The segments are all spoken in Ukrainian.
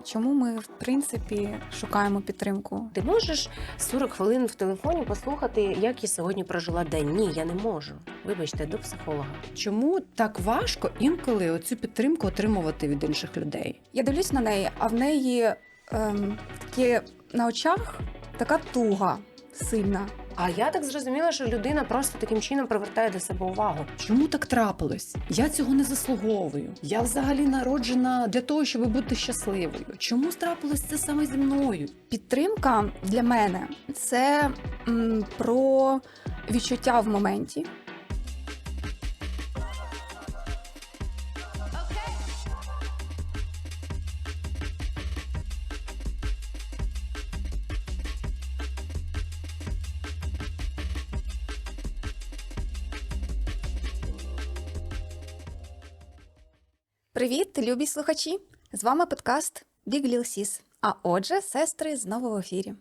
чому ми, в принципі, шукаємо підтримку? Ти можеш 40 хвилин в телефоні послухати, як я сьогодні прожила день? Ні, я не можу. Вибачте, до психолога. Чому так важко інколи оцю підтримку отримувати від інших людей? Я дивлюсь на неї, а в неї такі на очах така туга сильна. А я так зрозуміла, що людина просто таким чином привертає до себе увагу. Чому так трапилось? Я цього не заслуговую. Я взагалі народжена для того, щоб бути щасливою. Чому трапилось це саме зі мною? Підтримка для мене це про відчуття в моменті. Привіт, любі слухачі! З вами подкаст Big Lil Sis. А отже, сестри знову в ефірі.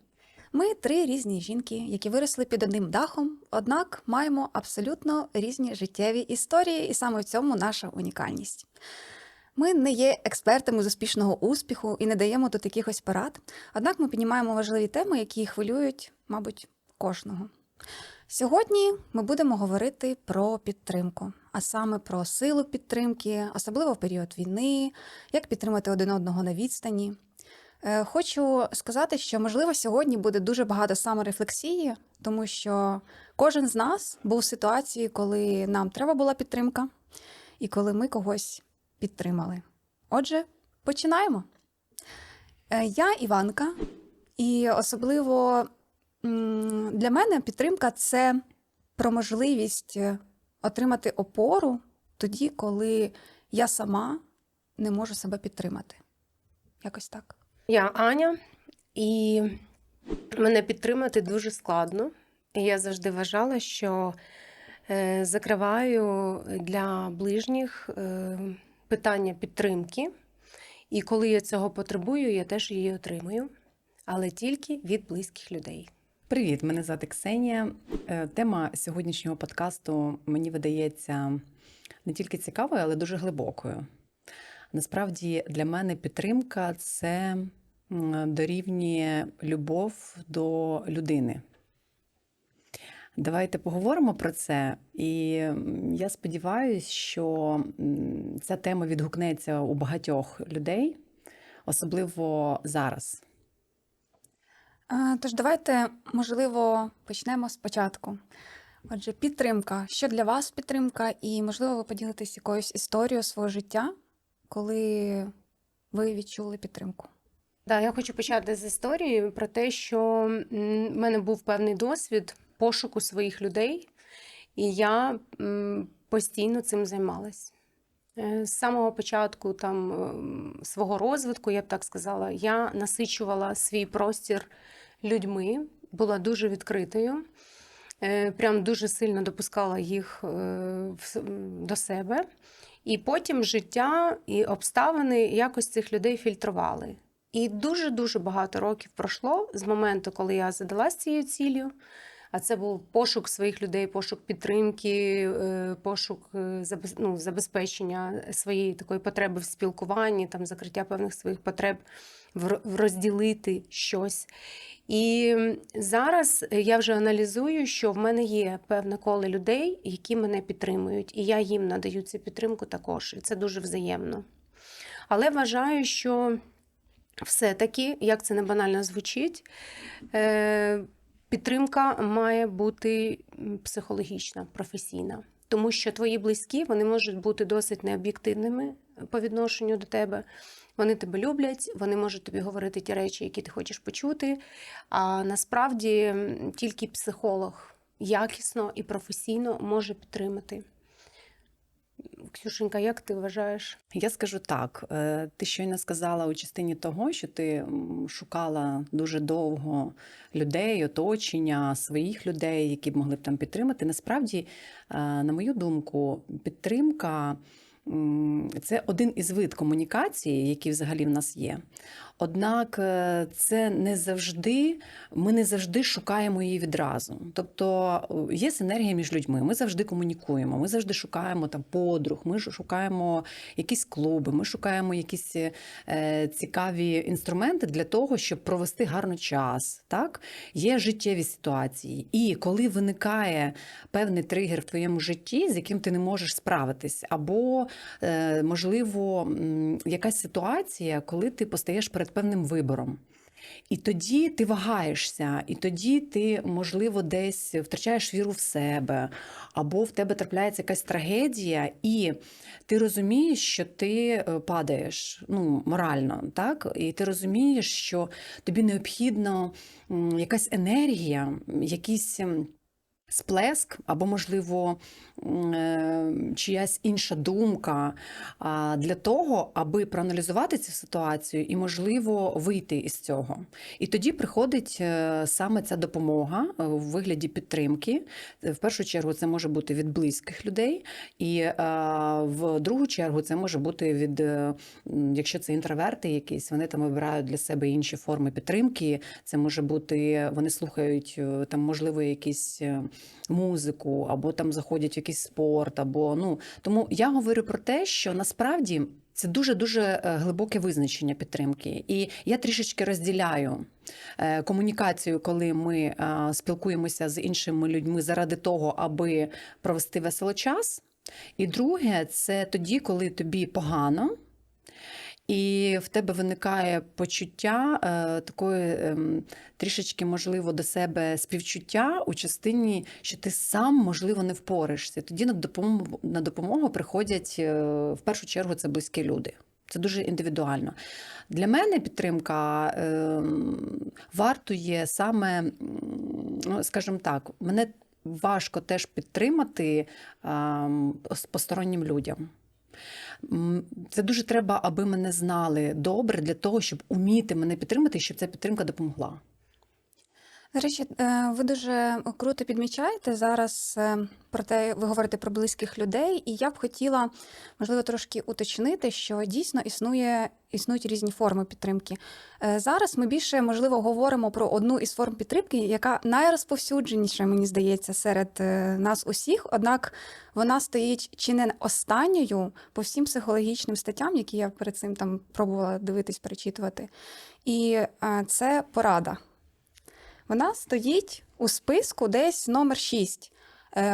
Ми три різні жінки, які виросли під одним дахом, однак маємо абсолютно різні життєві історії, і саме в цьому наша унікальність. Ми не є експертами з успішного успіху і не даємо тут якихось порад, однак ми піднімаємо важливі теми, які хвилюють, мабуть, кожного. Сьогодні ми будемо говорити про підтримку, а саме про силу підтримки, особливо в період війни, як підтримати один одного на відстані. Хочу сказати, що, можливо, сьогодні буде дуже багато саморефлексії, тому що кожен з нас був в ситуації, коли нам треба була підтримка і коли ми когось підтримали. Отже, починаємо. Я Іванка, і особливо для мене підтримка – це про можливість отримати опору тоді, коли я сама не можу себе підтримати. Якось так. Я Аня, і мене підтримати дуже складно. І я завжди вважала, що закриваю для ближніх питання підтримки. І коли я цього потребую, я теж її отримую, але тільки від близьких людей. Привіт, мене звати Ксенія. Тема сьогоднішнього подкасту мені видається не тільки цікавою, але дуже глибокою. Насправді для мене підтримка – це дорівнює любов до людини. Давайте поговоримо про це, і я сподіваюся, що ця тема відгукнеться у багатьох людей, особливо зараз. Тож давайте, можливо, почнемо спочатку. Отже, підтримка. Що для вас підтримка? І, можливо, ви поділитесь якоюсь історією свого життя, коли ви відчули підтримку. Так, я хочу почати з історії про те, що в мене був певний досвід пошуку своїх людей, і я постійно цим займалась. З самого початку свого розвитку, я б так сказала, я насичувала свій простір людьми, була дуже відкритою, прям дуже сильно допускала їх до себе. І потім життя і обставини якось цих людей фільтрували. І дуже-дуже багато років пройшло з моменту, коли я задалась цією ціллю, а це був пошук своїх людей, пошук підтримки, пошук забезпечення своєї такої потреби в спілкуванні, закриття певних своїх потреб, розділити щось. І зараз я вже аналізую, що в мене є певне коло людей, які мене підтримують, і я їм надаю цю підтримку також, і це дуже взаємно. Але вважаю, що все-таки, як це не банально звучить, підтримка має бути психологічна, професійна. Тому що твої близькі, вони можуть бути досить необ'єктивними по відношенню до тебе. Вони тебе люблять, вони можуть тобі говорити ті речі, які ти хочеш почути. А насправді тільки психолог якісно і професійно може підтримати. Ксюшенька, як ти вважаєш? Я скажу так, ти щойно сказала у частині того, що ти шукала дуже довго людей, оточення, своїх людей, які б могли б там підтримати. Насправді, на мою думку, підтримка – це один із вид комунікації, який взагалі в нас є. Однак це не завжди, ми не завжди шукаємо її відразу. Тобто є синергія між людьми, ми завжди комунікуємо, ми завжди шукаємо там подруг, ми шукаємо якісь клуби, ми шукаємо якісь цікаві інструменти для того, щоб провести гарно час. Так? Є життєві ситуації. І коли виникає певний тригер в твоєму житті, з яким ти не можеш справитись, або, можливо, якась ситуація, коли ти постаєш перед певним вибором. І тоді ти вагаєшся, і тоді ти, можливо, десь втрачаєш віру в себе, або в тебе трапляється якась трагедія, і ти розумієш, що ти падаєш, морально, так? І ти розумієш, що тобі необхідна якась енергія, якісь сплеск, або, можливо, чиясь інша думка для того, аби проаналізувати цю ситуацію і, можливо, вийти із цього. І тоді приходить саме ця допомога у вигляді підтримки. В першу чергу це може бути від близьких людей, і в другу чергу це може бути від, якщо це інтроверти якісь, вони там вибирають для себе інші форми підтримки. Це може бути, вони слухають там, можливо, якісь музику, або там заходять в якийсь спорт, або тому я говорю про те, що насправді це дуже-дуже глибоке визначення підтримки. І я трішечки розділяю комунікацію, коли ми спілкуємося з іншими людьми заради того, аби провести весело час. І друге, це тоді, коли тобі погано, і в тебе виникає почуття такої трішечки, можливо, до себе співчуття у частині, що ти сам, можливо, не впораєшся. Тоді на допомогу приходять, в першу чергу, це близькі люди. Це дуже індивідуально. Для мене підтримка вартує саме, скажімо так, мене важко теж підтримати постороннім людям. Це дуже треба, аби мене знали добре для того, щоб уміти мене підтримати, і щоб ця підтримка допомогла. До речі, ви дуже круто підмічаєте зараз про те, ви говорите про близьких людей, і я б хотіла, можливо, трошки уточнити, що дійсно існують різні форми підтримки. Зараз ми більше, можливо, говоримо про одну із форм підтримки, яка найрозповсюдженіша, мені здається, серед нас усіх, однак вона стоїть чи не останньою по всім психологічним статтям, які я перед цим там пробувала дивитись, перечитувати. І це порада. Вона стоїть у списку десь номер 6.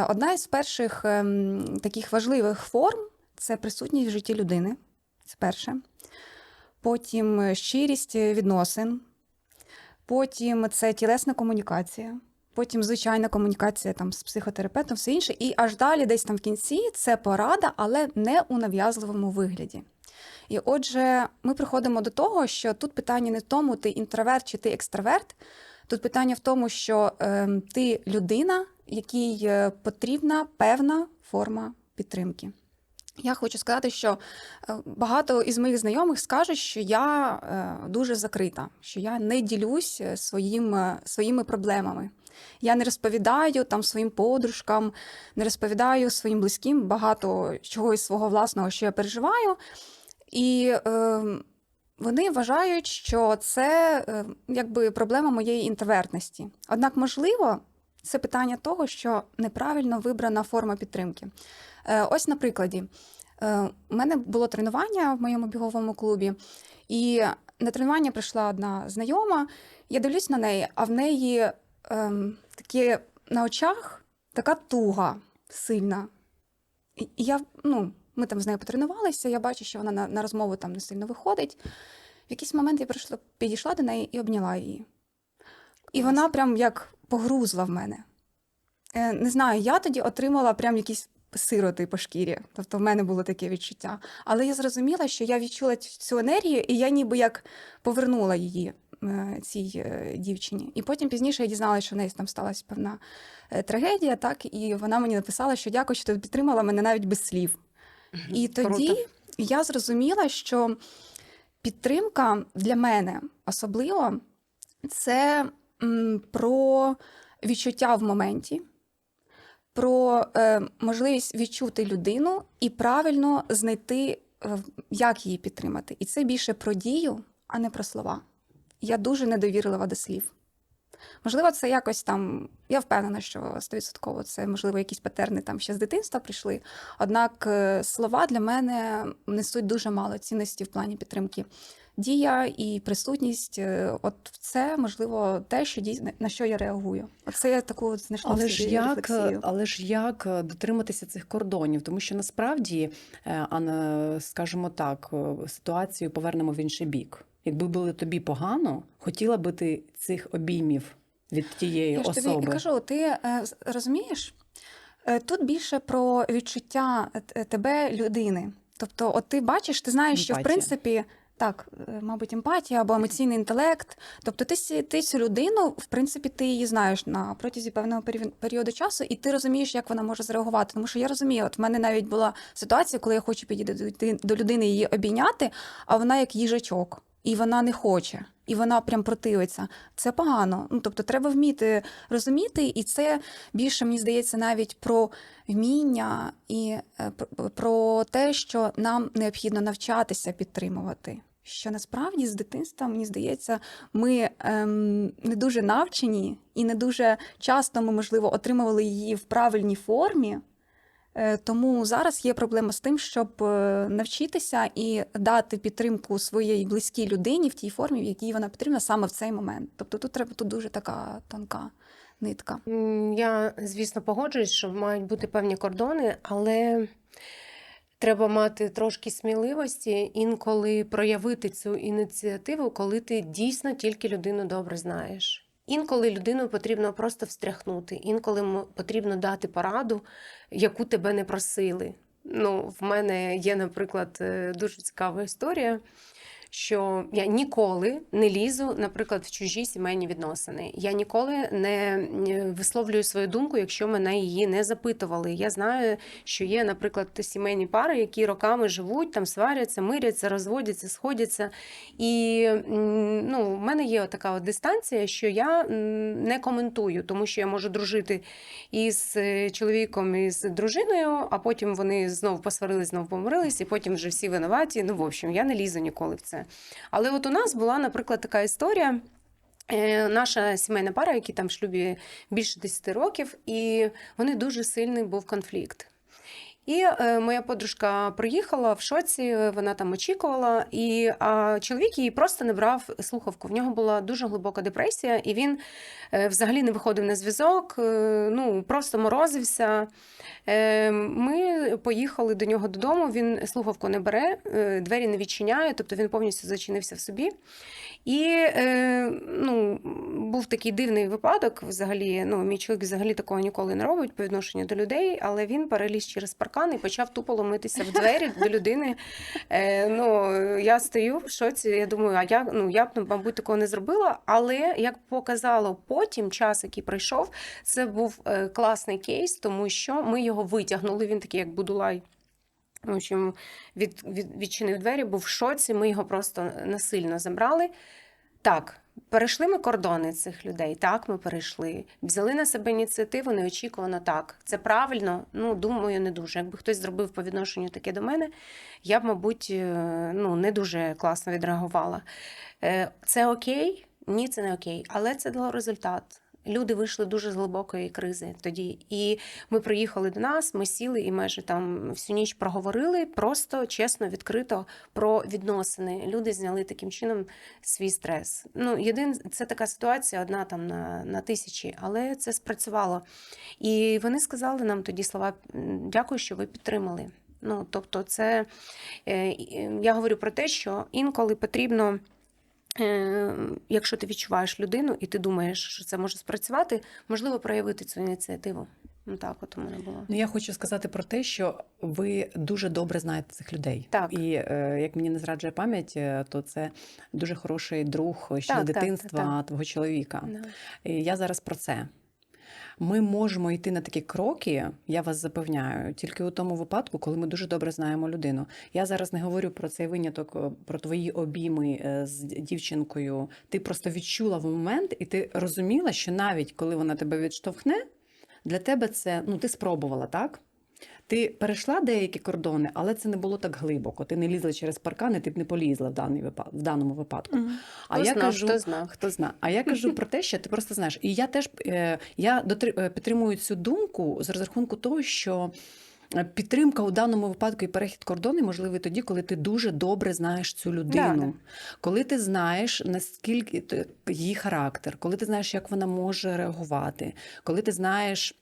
Одна із перших таких важливих форм – це присутність в житті людини. Це перше. Потім щирість відносин. Потім це тілесна комунікація. Потім звичайна комунікація там, з психотерапевтом, все інше. І аж далі десь там в кінці це порада, але не у нав'язливому вигляді. І отже, ми приходимо до того, що тут питання не в тому, ти інтроверт чи ти екстраверт. Тут питання в тому, що ти людина, якій потрібна певна форма підтримки. Я хочу сказати, що багато із моїх знайомих скажуть, що я дуже закрита, що я не ділюсь своїми проблемами. Я не розповідаю там своїм подружкам, не розповідаю своїм близьким багато чогось свого власного, що я переживаю. І вони вважають, що це якби проблема моєї інтровертності. Однак, можливо, це питання того, що неправильно вибрана форма підтримки. Ось на прикладі. У мене було тренування в моєму біговому клубі, і на тренування прийшла одна знайома, я дивлюсь на неї, а в неї такі на очах така туга сильна. І я, ми там з нею потренувалися, я бачу, що вона на розмову там не сильно виходить. В якийсь момент я підійшла до неї і обняла її. І вона прям як погрузла в мене. Не знаю, я тоді отримала прям якісь сироти по шкірі. Тобто в мене було таке відчуття. Але я зрозуміла, що я відчула цю енергію, і я ніби як повернула її цій дівчині. І потім пізніше я дізналася, що в неї там сталася певна трагедія, так, і вона мені написала, що дякую, що ти підтримала мене навіть без слів. І тоді Круто. я зрозуміла, що підтримка для мене особливо це про відчуття в моменті, про можливість відчути людину і правильно знайти, як її підтримати. І це більше про дію, а не про слова. Я дуже недовірлива до слів. Можливо, це якось там, я впевнена, що 100% це, можливо, якісь патерни там ще з дитинства прийшли. Однак слова для мене несуть дуже мало цінності в плані підтримки. Дія і присутність, от це, можливо, те, що на що я реагую. Оце я таку знайшла в собі рефлексію. Але ж як дотриматися цих кордонів? Тому що насправді, скажімо так, ситуацію повернемо в інший бік. Якби було тобі погано, хотіла би ти цих обіймів від тієї Я ж особи? тобі кажу, ти розумієш, тут більше про відчуття тебе, людини. Тобто, от ти бачиш, ти знаєш, що в Емпатія. принципі, так, мабуть, емпатія або емоційний інтелект. Тобто ти цю людину, в принципі, ти її знаєш на протязі певного періоду часу, і ти розумієш, як вона може зреагувати. Тому що я розумію, от в мене навіть була ситуація, коли я хочу підійти до людини і її обійняти, а вона як їжачок. І вона не хоче, і вона прям противиться. Це погано. Ну, тобто треба вміти розуміти, і це більше, мені здається, навіть про вміння і про те, що нам необхідно навчатися підтримувати. Що насправді з дитинства, мені здається, ми не дуже навчені і не дуже часто ми, можливо, отримували її в правильній формі. Тому зараз є проблема з тим, щоб навчитися і дати підтримку своїй близькій людині в тій формі, в якій вона потрібна саме в цей момент. Тобто тут дуже така тонка нитка. Я, звісно, погоджуюсь, що мають бути певні кордони, але треба мати трошки сміливості інколи проявити цю ініціативу, коли ти дійсно тільки людину добре знаєш. Інколи людину потрібно просто встряхнути, інколи потрібно дати пораду, яку тебе не просили. Ну, в мене є, наприклад, дуже цікава історія, що я ніколи не лізу, наприклад, в чужі сімейні відносини. Я ніколи не висловлюю свою думку, якщо мене її не запитували. Я знаю, що є, наприклад, сімейні пари, які роками живуть, там сваряться, миряться, розводяться, сходяться. І в мене є така от дистанція, що я не коментую, тому що я можу дружити із чоловіком, і з дружиною, а потім вони знову посварились, знову помирились, і потім вже всі винуваті. Ну, в общем, я не лізу ніколи в це. Але от у нас була, наприклад, така історія. Наша сімейна пара, які там в шлюбі більше 10 років, і вони дуже сильний був конфлікт. І моя подружка приїхала в шоці, вона там очікувала, а чоловік її просто не брав слухавку. В нього була дуже глибока депресія, і він взагалі не виходив на зв'язок, просто морозився. Ми поїхали до нього додому, він слухавку не бере, двері не відчиняє, тобто він повністю зачинився в собі. І був такий дивний випадок, взагалі, мій чоловік взагалі такого ніколи не робить по відношенню до людей, але він переліз через паркан і почав тупо ломитися в двері до людини. Я стою в шоці, я думаю, я б, мабуть, такого не зробила, але, як показало потім, час, який пройшов, це був класний кейс, тому що ми його витягнули, він такий, як Будулай. В общем, відчинив двері, був в шоці, ми його просто насильно забрали. Так, перейшли ми кордони цих людей, так, ми перейшли. Взяли на себе ініціативу неочікувано, так. Це правильно? Думаю, не дуже. Якби хтось зробив по відношенню таке до мене, я б, мабуть, не дуже класно відреагувала. Це окей? Ні, це не окей, але це дало результат. Люди вийшли дуже з глибокої кризи тоді. І ми приїхали до нас, ми сіли і майже там всю ніч проговорили, просто чесно, відкрито про відносини. Люди зняли таким чином свій стрес. Це така ситуація, одна там на тисячі, але це спрацювало. І вони сказали нам тоді слова «Дякую, що ви підтримали». Тобто це, я говорю про те, що інколи потрібно, якщо ти відчуваєш людину і ти думаєш, що це може спрацювати, можливо, проявити цю ініціативу. Так от у мене було. Я хочу сказати про те, що ви дуже добре знаєте цих людей. Так. І як мені не зраджує пам'ять, то це дуже хороший друг ще з дитинства твого чоловіка. Да. І я зараз про це. Ми можемо йти на такі кроки, я вас запевняю, тільки у тому випадку, коли ми дуже добре знаємо людину. Я зараз не говорю про цей виняток, про твої обійми з дівчинкою. Ти просто відчула в момент, і ти розуміла, що навіть коли вона тебе відштовхне, для тебе це, ти спробувала, так? ти перейшла деякі кордони, але це не було так глибоко. Ти не лізла через паркани, ти б не полізла в даному випадку. А Хто я знав, кажу, хто знав. хто знає. А я кажу про те, що ти просто знаєш. І я теж підтримую цю думку з розрахунку того, що підтримка у даному випадку і перехід кордону можливий тоді, коли ти дуже добре знаєш цю людину. Да. Коли ти знаєш, наскільки її характер, коли ти знаєш, як вона може реагувати, коли ти знаєш,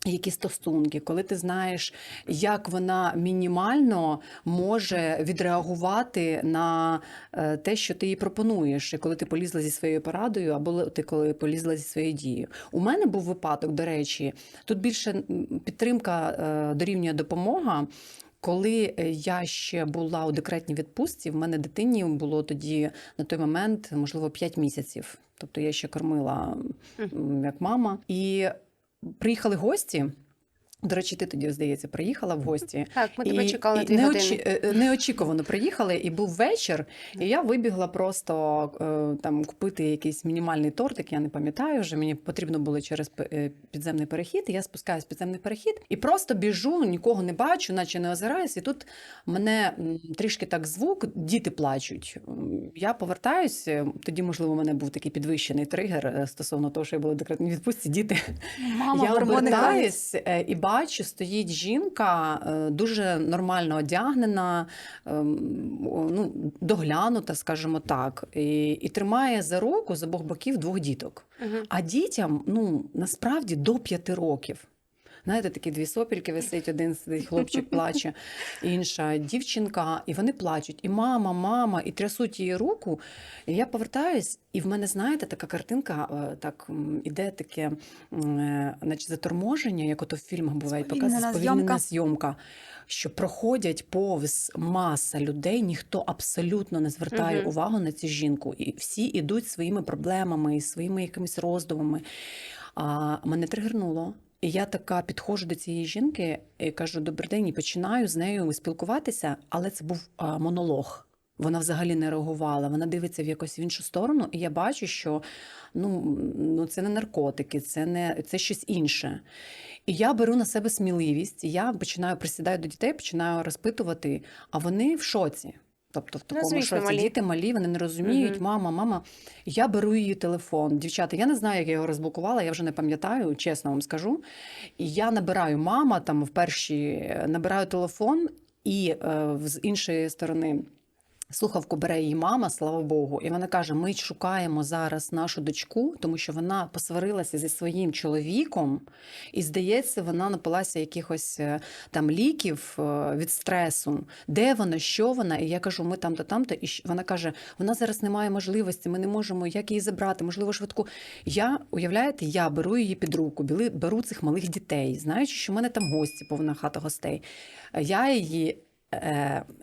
які стосунки, коли ти знаєш, як вона мінімально може відреагувати на те, що ти їй пропонуєш, і коли ти полізла зі своєю порадою, або ти коли полізла зі своєю дією. У мене був випадок, до речі, тут більше підтримка дорівнює допомога. Коли я ще була у декретній відпустці, в мене дитині було тоді на той момент, можливо, 5 місяців. Тобто я ще кормила як мама. І приїхали гості. До речі, ти тоді, здається, приїхала в гості. Так, ми тебе чекали на 2 години. Неочікувано приїхали, і був вечір, і я вибігла просто там купити якийсь мінімальний тортик, я не пам'ятаю вже, мені потрібно було через підземний перехід, і я спускаюсь в підземний перехід, і просто біжу, нікого не бачу, наче не озираюсь, і тут мене трішки так звук, діти плачуть. Я повертаюсь, тоді, можливо, у мене був такий підвищений тригер стосовно того, що я була в декретній відпустці, діти. Мама, Я гормони обертаюсь і бачу, стоїть жінка дуже нормально одягнена, ну, доглянута, скажімо так, і тримає за руку з обох боків 2 діток. А дітям, ну, насправді, до 5 років. Знаєте, такі 2 сопільки висить, один сидить, хлопчик плаче, інша дівчинка, і вони плачуть. І мама, і трясуть її руку. І я повертаюсь, і в мене, знаєте, така картинка, так іде таке, наче заторможення, як ото в фільмах буває, показує сповільнена зйомка, що проходять повз маса людей, ніхто абсолютно не звертає увагу на цю жінку. І всі ідуть своїми проблемами, своїми якимись роздумами. А мене тригернуло. І я така підходжу до цієї жінки і кажу: добрий день, і починаю з нею спілкуватися, але це був монолог. Вона взагалі не реагувала, вона дивиться в якусь в іншу сторону, і я бачу, що ну це не наркотики, це щось інше. І я беру на себе сміливість, і я починаю присідати до дітей, починаю розпитувати, а вони в шоці. Тобто в такому шоці. Малі. Діти малі, вони не розуміють, мама. Я беру її телефон. Дівчата, я не знаю, як я його розблокувала, я вже не пам'ятаю, чесно вам скажу. І я набираю мама, там набираю телефон, і з іншої сторони слухавку бере її мама, слава Богу, і вона каже: ми шукаємо зараз нашу дочку, тому що вона посварилася зі своїм чоловіком, і, здається, вона напилася якихось там ліків від стресу. Де вона, що вона? І я кажу: ми там-то, там-то. І вона каже: вона зараз не має можливості, ми не можемо, як її забрати, можливо, швидку. Уявляєте, я беру її під руку, беру цих малих дітей, знаючи, що в мене там гості, повна хата гостей. Я її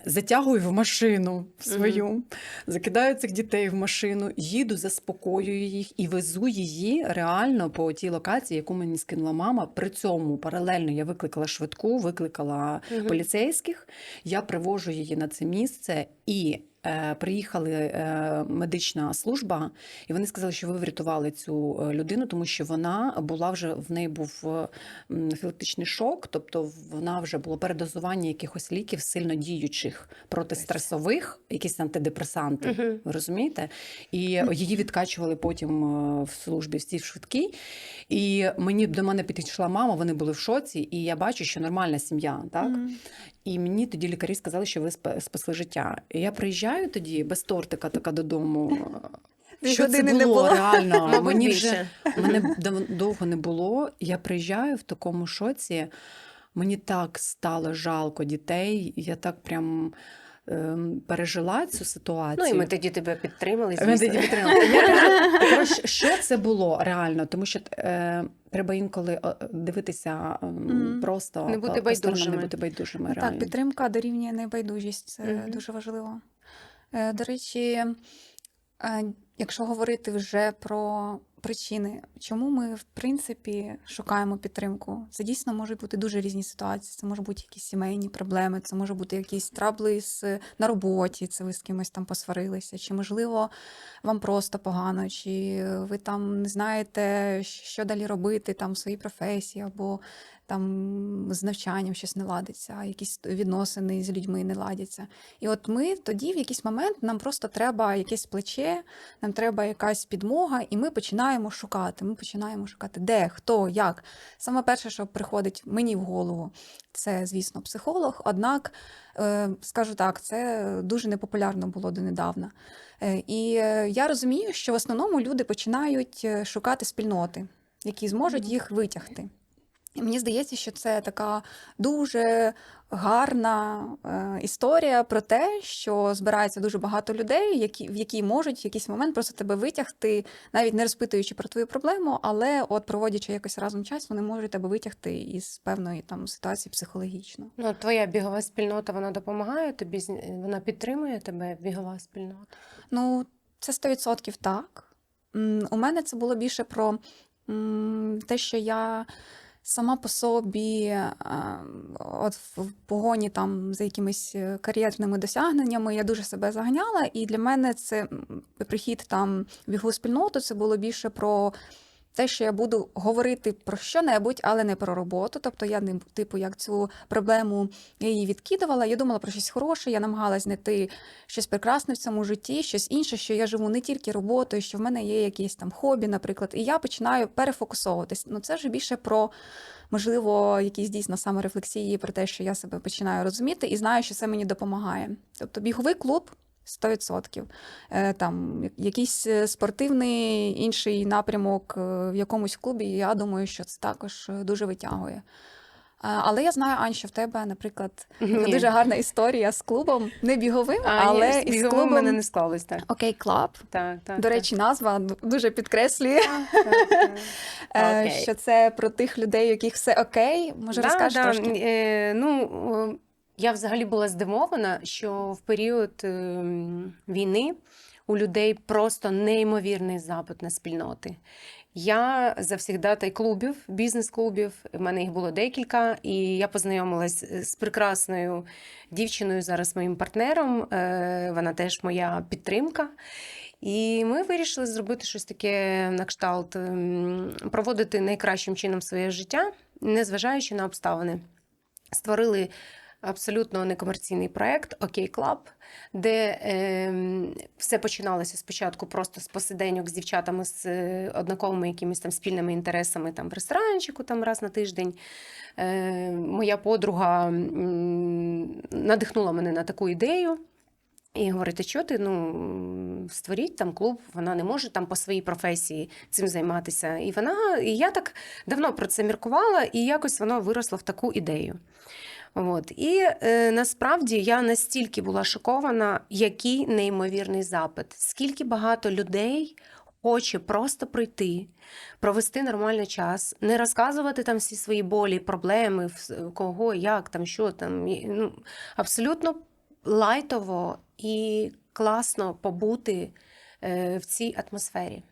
затягую в машину свою, закидаю цих дітей в машину, їду, заспокоюю їх і везу її реально по тій локації, яку мені скинула мама. При цьому паралельно я викликала швидку, викликала поліцейських, я привожу її на це місце, і приїхали медична служба, і вони сказали, що ви врятували цю людину, тому що вона була вже, в неї був філактичний шок, тобто вона вже було передозування якихось ліків сильно діючих, протистресових, якісь антидепресанти, ви розумієте? І її відкачували потім в службі в цій швидкій. І до мене підійшла мама, вони були в шоці, і я бачу, що нормальна сім'я, так? І мені тоді лікарі сказали, що ви спасли життя. І я приїжджаю тоді без тортика така додому. Що це було реально? Мене довго не було. Я приїжджаю в такому шоці. Мені так стало жалко дітей. Я так прям пережила цю ситуацію. Ну і ми тоді тебе підтримали, Ми звісно. тоді підтримали. Я кажу, що це було реально? Тому що треба інколи дивитися просто Не бути байдужими. Не бути байдужими, Ну, реально. так, підтримка дорівнює небайдужість. Це дуже важливо. До речі, якщо говорити вже про причини, чому ми, в принципі, шукаємо підтримку? Це дійсно можуть бути дуже різні ситуації. Це можуть бути якісь сімейні проблеми, це може бути якісь трабли на роботі, це ви з кимось там посварилися, чи, можливо, вам просто погано, чи ви там не знаєте, що далі робити там в своїй професії, або там з навчанням щось не ладиться, якісь відносини з людьми не ладяться. І от ми тоді в якийсь момент нам просто треба якесь плече, нам треба якась підмога, і ми починаємо шукати. Ми починаємо шукати, де, хто, як. Саме перше, що приходить мені в голову, це, звісно, психолог. Однак, скажу так, це дуже непопулярно було донедавна. І я розумію, що в основному люди починають шукати спільноти, які зможуть їх витягти. І мені здається, що це така дуже гарна історія про те, що збирається дуже багато людей, в які можуть в якийсь момент просто тебе витягти, навіть не розпитуючи про твою проблему, але от проводячи якось разом час, вони можуть тебе витягти із певної там ситуації психологічно. Ну, твоя бігова спільнота, вона допомагає тобі, вона підтримує тебе, бігова спільнота? Ну, це 100% так. У мене це було більше про те, що я сама по собі, от в погоні там за якимись кар'єрними досягненнями, я дуже себе заганяла, і для мене це прихід там в бігову спільноту, це було більше про те, що я буду говорити про що-небудь, але не про роботу. Тобто я не, типу, як цю проблему я її відкидувала, я думала про щось хороше, я намагалась знайти щось прекрасне в цьому житті, щось інше, що я живу не тільки роботою, що в мене є якісь там хобі, наприклад, і я починаю перефокусовуватись. Ну це вже більше про, можливо, якісь дійсно саморефлексії, про те, що я себе починаю розуміти і знаю, що це мені допомагає. Тобто біговий клуб 100%. Там якийсь спортивний інший напрямок в якомусь клубі, я думаю, що це також дуже витягує. Але я знаю, Ань, що в тебе, наприклад, дуже гарна історія з клубом, не біговим, але ні, із біговим клубом в мене не склалось, так. Окей Клаб. Так. До речі, назва дуже підкреслює, Так. що це про тих людей, у яких все окей. Може, розкажеш трошки? Я взагалі була здивована, що в період війни у людей просто неймовірний запит на спільноти. Я завсігдатай клубів, бізнес-клубів, в мене їх було декілька, і я познайомилась з прекрасною дівчиною, зараз моїм партнером, вона теж моя підтримка. І ми вирішили зробити щось таке на кшталт, проводити найкращим чином своє життя, незважаючи на обставини. Створили абсолютно некомерційний проєкт «Окей Клаб», де все починалося спочатку просто з посиденьок з дівчатами з однаковими якимись там спільними інтересами там в ресторанчику там раз на тиждень. Моя подруга надихнула мене на таку ідею. І говорить, а що ти, створіть там клуб, вона не може там по своїй професії цим займатися. І я так давно про це міркувала, і якось воно виросло в таку ідею. От. І насправді я настільки була шокована, який неймовірний запит. Скільки багато людей хоче просто прийти, провести нормальний час, не розказувати там всі свої болі, проблеми, кого, як, там, що там. Абсолютно лайтово і класно побути в цій атмосфері.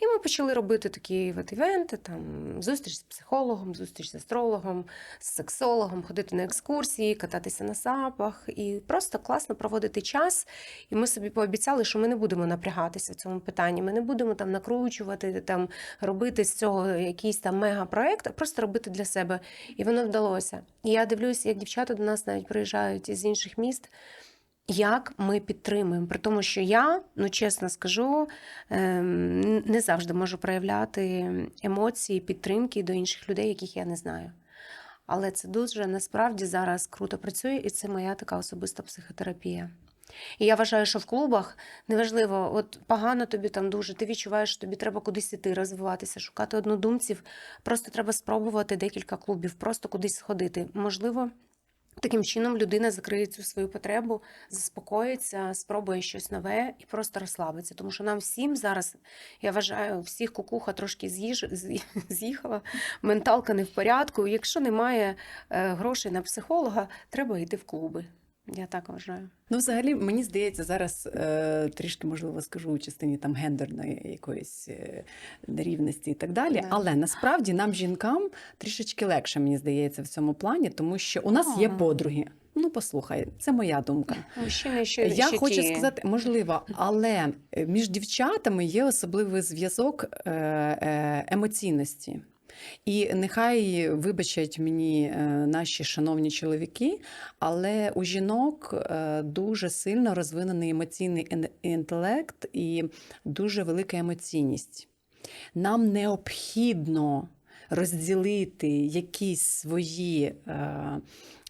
І ми почали робити такі івенти, там зустріч з психологом, зустріч з астрологом, з сексологом, ходити на екскурсії, кататися на сапах і просто класно проводити час. І ми собі пообіцяли, що ми не будемо напрягатися в цьому питанні, ми не будемо там накручувати, там робити з цього якийсь там мегапроект, а просто робити для себе. І воно вдалося. І я дивлюся, як дівчата до нас навіть приїжджають із інших міст, як ми підтримуємо, при тому, що я, чесно скажу, не завжди можу проявляти емоції, підтримки до інших людей, яких я не знаю. Але це дуже, насправді, зараз круто працює, і це моя така особиста психотерапія. І я вважаю, що в клубах неважливо, от погано тобі там дуже, ти відчуваєш, що тобі треба кудись іти, розвиватися, шукати однодумців, просто треба спробувати декілька клубів, просто кудись сходити. Можливо, таким чином людина закриє цю свою потребу, заспокоїться, спробує щось нове і просто розслабиться. Тому що нам всім зараз, я вважаю, всіх кукуха трошки з'їхала, менталка не в порядку. Якщо немає грошей на психолога, треба йти в клуби. Я так вважаю. Взагалі, мені здається, зараз трішки, можливо, скажу у частині там гендерної якоїсь нерівності і так далі, Да. але насправді нам, жінкам, трішечки легше, мені здається, в цьому плані, тому що у нас є подруги. Послухай, це моя думка. Мужчини Я хочу сказати, можливо, але між дівчатами є особливий зв'язок емоційності. І нехай вибачать мені наші шановні чоловіки, але у жінок дуже сильно розвинений емоційний інтелект і дуже велика емоційність. Нам необхідно розділити якісь свої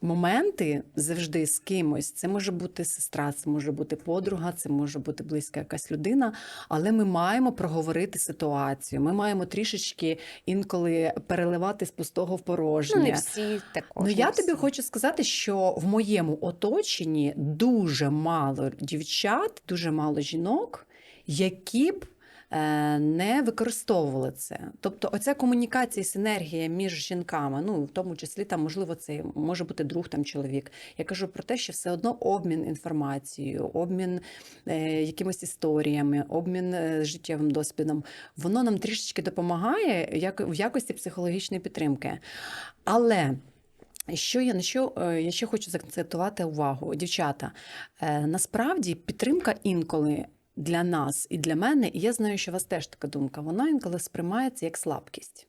моменти завжди з кимось. Це може бути сестра, це може бути подруга, це може бути близька якась людина, але ми маємо проговорити ситуацію. Ми маємо трішечки інколи переливати з пустого в порожнє. Не всі також. Ну, я не тобі всі. хочу сказати, що в моєму оточенні дуже мало дівчат, дуже мало жінок, які б не використовували це. Тобто оця комунікація, синергія між жінками, ну, в тому числі, там, можливо, це може бути друг, там, чоловік. Я кажу про те, що все одно обмін інформацією, обмін якимись історіями, обмін життєвим досвідом, воно нам трішечки допомагає в якості психологічної підтримки. Але я ще хочу заакцентувати увагу, дівчата, насправді підтримка інколи для нас і для мене, і я знаю, що у вас теж така думка, вона інколи сприймається як слабкість.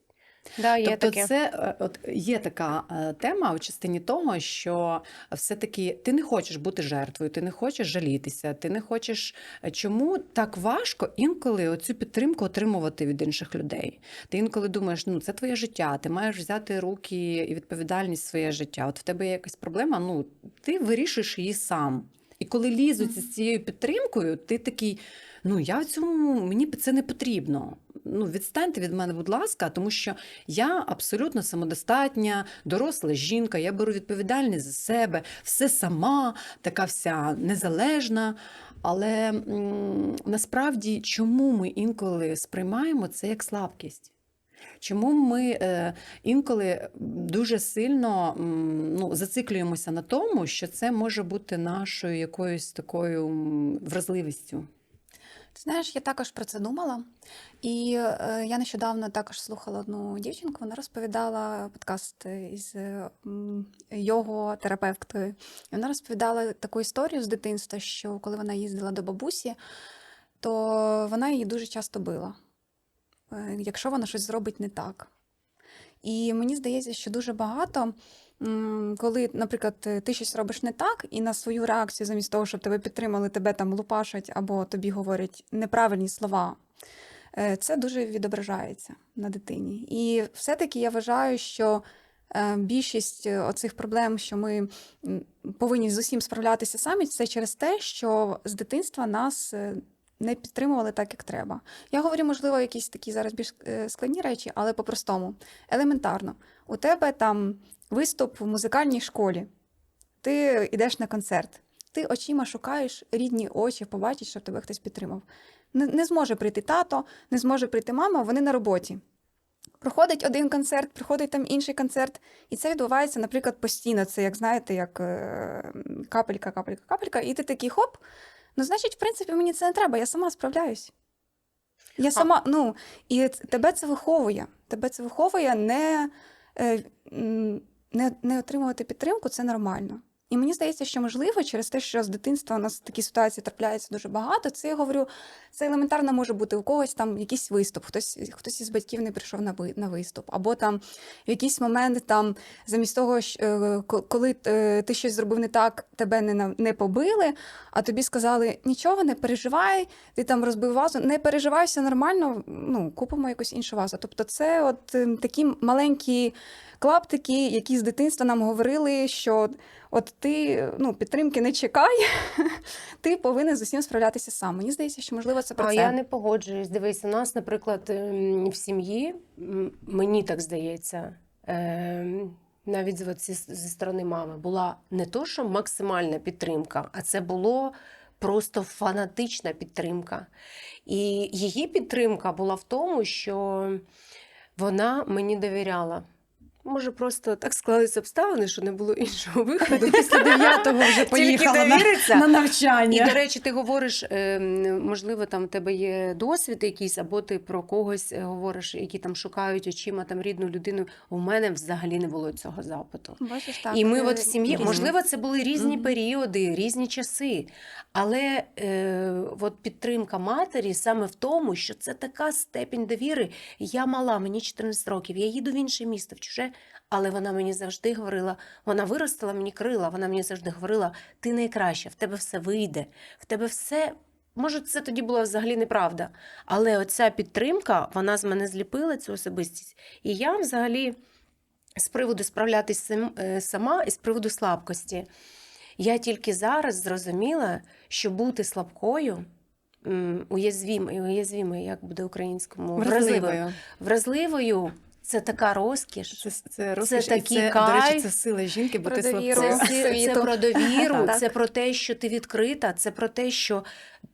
Да, є Тобто таке. це є така тема в частині того, що все-таки ти не хочеш бути жертвою, ти не хочеш жалітися, ти не хочеш... Чому так важко інколи оцю підтримку отримувати від інших людей? Ти інколи думаєш, ну це твоє життя, ти маєш взяти руки і відповідальність в своє життя. От в тебе є якась проблема, ну ти вирішуєш її сам. І коли лізуть з цією підтримкою, ти такий, ну я в цьому, мені це не потрібно. Ну, відстаньте від мене, будь ласка, тому що я абсолютно самодостатня, доросла жінка, я беру відповідальність за себе, все сама, така вся незалежна. Але насправді, чому ми інколи сприймаємо це як слабкість? Чому ми інколи дуже сильно зациклюємося на тому, що це може бути нашою якоюсь такою вразливістю? Ти знаєш, я також про це думала. І я нещодавно також слухала одну дівчинку, вона розповідала подкаст із його-терапевткою. І вона розповідала таку історію з дитинства, що коли вона їздила до бабусі, то вона її дуже часто била, якщо вона щось зробить не так. І мені здається, що дуже багато, коли, наприклад, ти щось робиш не так, і на свою реакцію, замість того, щоб тебе підтримали, тебе там лупашать або тобі говорять неправильні слова, це дуже відображається на дитині. І все-таки я вважаю, що більшість оцих проблем, що ми повинні з усім справлятися самі, це через те, що з дитинства нас не підтримували так, як треба. Я говорю, можливо, якісь такі зараз більш складні речі, але по-простому. Елементарно. У тебе там виступ в музикальній школі. Ти йдеш на концерт. Ти очима шукаєш рідні очі, побачиш, щоб тебе хтось підтримав. Не зможе прийти тато, не зможе прийти мама, вони на роботі. Проходить один концерт, приходить там інший концерт, і це відбувається, наприклад, постійно. Це, як знаєте, як капелька, капелька, капелька, і ти такий хоп, ну, значить, в принципі, мені це не треба, я сама справляюсь. Я сама, і тебе це виховує. Тебе це виховує не отримувати підтримку, це нормально. І мені здається, що можливо, через те, що з дитинства у нас такі ситуації трапляється дуже багато, це, я говорю, це елементарно може бути у когось там якийсь виступ, хтось із батьків не прийшов на виступ, або там в якийсь момент там замість того, коли ти щось зробив не так, тебе не побили, а тобі сказали, нічого, не переживай, ти там розбив вазу, не переживай, все нормально, купимо якусь іншу вазу. Тобто це от такі маленькі клаптики, які з дитинства нам говорили, що от ти підтримки не чекай, ти повинен з усім справлятися сам. Мені здається, що можливо це про це. Я не погоджуюсь. Дивись, у нас, наприклад, в сім'ї, мені так здається, навіть зі сторони мами, була не то, що максимальна підтримка, а це було просто фанатична підтримка. І її підтримка була в тому, що вона мені довіряла. Може, просто так склалися обставини, що не було іншого виходу. Після 9-го вже поїхала довіриться. на І, навчання. до речі, ти говориш, можливо, там в тебе є досвід якийсь, або ти про когось говориш, які там шукають очима там рідну людину. У мене взагалі не було цього запиту. Бачиш, так. І ми от в сім'ї, різні. можливо, це були різні Мгм. періоди, різні часи. Але от підтримка матері саме в тому, що це така степень довіри. Я мала, мені 14 років, я їду в інше місто, в чуже, але вона мені завжди говорила, вона виростила мені крила, вона мені завжди говорила, ти найкраща, в тебе все вийде, в тебе все. Може, це тоді була взагалі неправда. Але оця підтримка, вона з мене зліпила цю особистість. І я взагалі з приводу справлятись сама і з приводу слабкості. Я тільки зараз зрозуміла, що бути слабкою, уязвімою, як буде українському, Вразливою. вразливою, це така розкіш. Це розкіш, і такий це, до речі, кайф. це сила жінки, бути Про довіру. слабкою. Це світу. про довіру, Так. це про те, що ти відкрита, це про те, що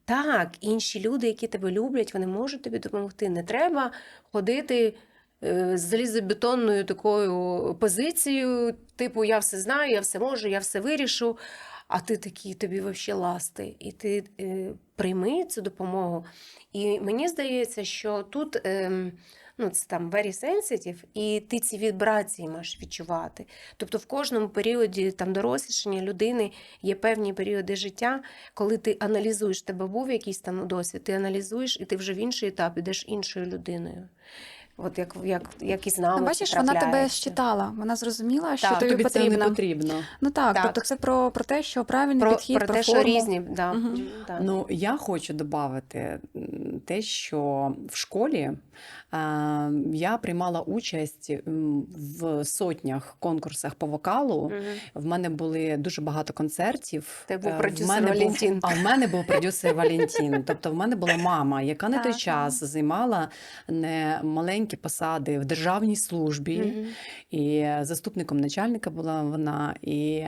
так, інші люди, які тебе люблять, вони можуть тобі допомогти. Не треба ходити з залізобетонною такою позицією, типу я все знаю, я все можу, я все вирішу, а ти такий, тобі взагалі ласти. І ти прийми цю допомогу. І мені здається, що тут це там very sensitive, і ти ці вібрації маєш відчувати. Тобто в кожному періоді там дорослішання людини є певні періоди життя, коли ти аналізуєш, в тебе був якийсь там досвід, ти аналізуєш, і ти вже в інший етап ідеш іншою людиною. От як і з нами. Ну, це бачиш, вона тебе трапляється. щитала, вона зрозуміла, що Так, тобі Тобі це не потрібно. потрібно. Ну так, Так. тобто це про те, що правильний Про підхід, те, що форму. різні. Да. Мгм. Да. Ну, я хочу додати те, що в школі я приймала участь в сотнях конкурсах по вокалу. Мгм. В мене були дуже багато концертів. Ти був В продюсер мене Валентин. А в мене був продюсер Валентин. Тобто в мене була мама, яка на той Так, час займала не маленькі посади в державній службі. Мгм. І заступником начальника була вона. І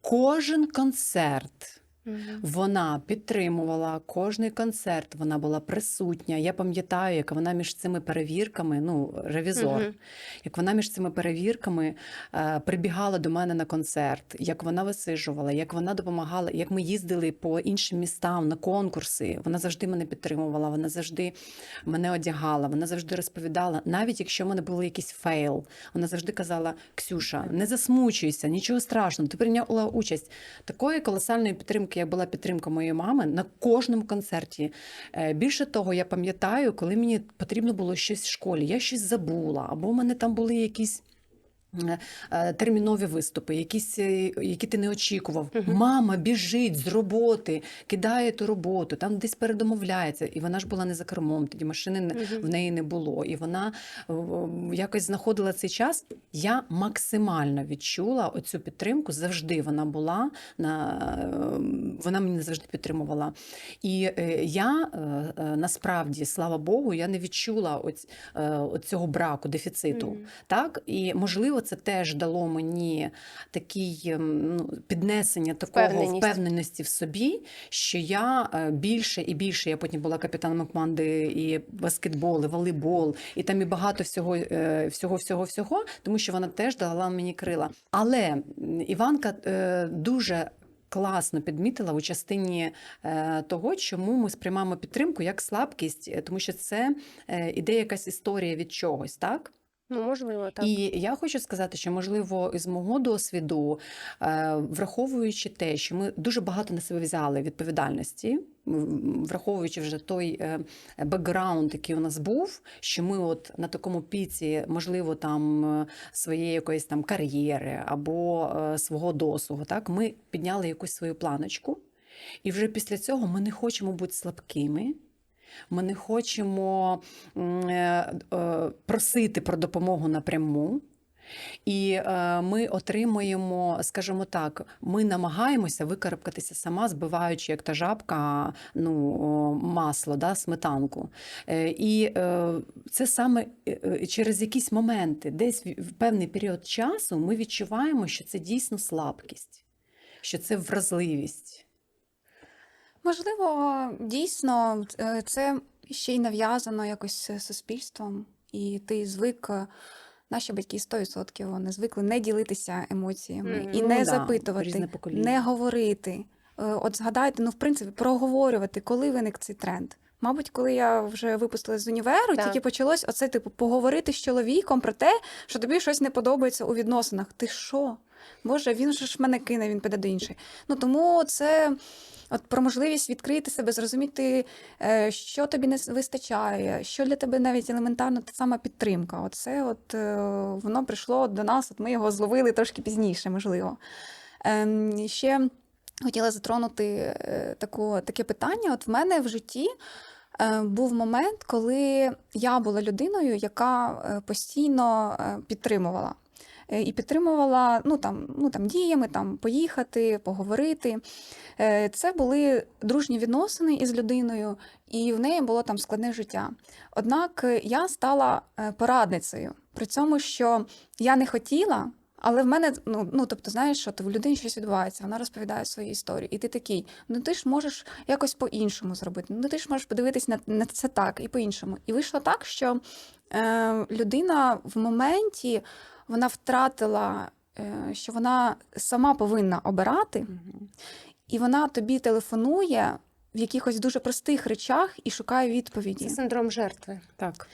кожен концерт Мгм. вона підтримувала, кожний концерт вона була присутня. Я пам'ятаю, як вона між цими перевірками, ревізор, Мгм. як вона між цими перевірками прибігала до мене на концерт, як вона висиджувала, як вона допомагала, як ми їздили по іншим містам на конкурси. Вона завжди мене підтримувала, вона завжди мене одягала, вона завжди розповідала, навіть якщо в мене був якийсь фейл, вона завжди казала: Ксюша, не засмучуйся, нічого страшного, ти прийняла участь. Такої колосальної підтримки, як була підтримка моєї мами на кожному концерті. Більше того, я пам'ятаю, коли мені потрібно було щось в школі, я щось забула, або в мене там були якісь термінові виступи, якісь, які ти не очікував. Мама біжить з роботи, кидає ту роботу, там десь передомовляється. І вона ж була не за кермом, тоді машини в неї не було. І вона якось знаходила цей час. Я максимально відчула оцю підтримку, завжди вона була, вона мене завжди підтримувала. І я насправді, слава Богу, я не відчула цього браку, дефіциту. Так? І, можливо, це теж дало мені такий піднесення такого впевненості в собі, що я більше і більше, я потім була капітаном команди і баскетбол, і волейбол, і там і багато всього, тому що вона теж дала мені крила. Але Іванка дуже класно підмітила у частині того, чому ми сприймаємо підтримку як слабкість, тому що це іде якась історія від чогось, так? Ну, можливо, так. І я хочу сказати, що, можливо, із мого досвіду, враховуючи те, що ми дуже багато на себе взяли відповідальності, враховуючи вже той бекграунд, який у нас був, що ми от на такому піці, можливо, там своєї якоїсь там кар'єри або свого досугу, так, ми підняли якусь свою планочку, і вже після цього ми не хочемо бути слабкими. Ми не хочемо просити про допомогу напряму. І ми отримуємо, скажімо так, ми намагаємося викарабкатися сама, збиваючи, як та жабка, масло, да, сметанку. І це саме через якісь моменти, десь в певний період часу ми відчуваємо, що це дійсно слабкість, що це вразливість. Можливо, дійсно, це ще й нав'язано якось суспільством, і ти звик Наші батьки 100% вони звикли не ділитися емоціями Мгм. і Ну не да, запитувати, різне покоління. не говорити. От згадайте, в принципі, проговорювати, коли виник цей тренд. Мабуть, коли я вже випустилась з універу, Так. тільки почалось оце, типу, поговорити з чоловіком про те, що тобі щось не подобається у відносинах. Ти що? Боже, він же ж мене кине, він піде до іншої. Тому це от про можливість відкрити себе, зрозуміти, що тобі не вистачає, що для тебе навіть елементарно та сама підтримка. Воно прийшло до нас, от ми його зловили трошки пізніше, можливо. Ще хотіла затронути таке питання. От в мене в житті був момент, коли я була людиною, яка постійно підтримувала. І підтримувала діями, поїхати, поговорити. Це були дружні відносини із людиною, і в неї було там складне життя. Однак я стала порадницею, при цьому, що я не хотіла, але в мене, знаєш, що в людині щось відбувається, вона розповідає свою історію. І ти такий, ти ж можеш якось по-іншому зробити, ти ж можеш подивитись на це так і по-іншому. І вийшло так, що людина в моменті, вона втратила, що вона сама повинна обирати, і вона тобі телефонує в якихось дуже простих речах і шукає відповіді. Це синдром жертви. Так.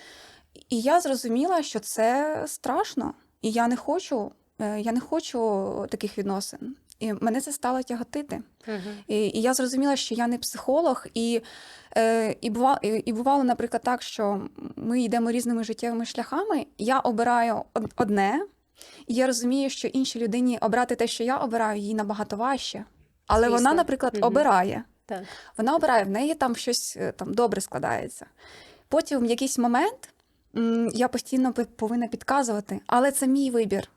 І я зрозуміла, що це страшно, і я не хочу таких відносин. І мене це стало тяготити. І я зрозуміла, що я не психолог, і бувало, наприклад, так, що ми йдемо різними життєвими шляхами, я обираю одне, і я розумію, що іншій людині обрати те, що я обираю, їй набагато важче. Але Звісно. вона, наприклад, обирає. Так. Вона обирає, в неї там щось добре складається. Потім в якийсь момент я постійно повинна підказувати, але це мій вибір.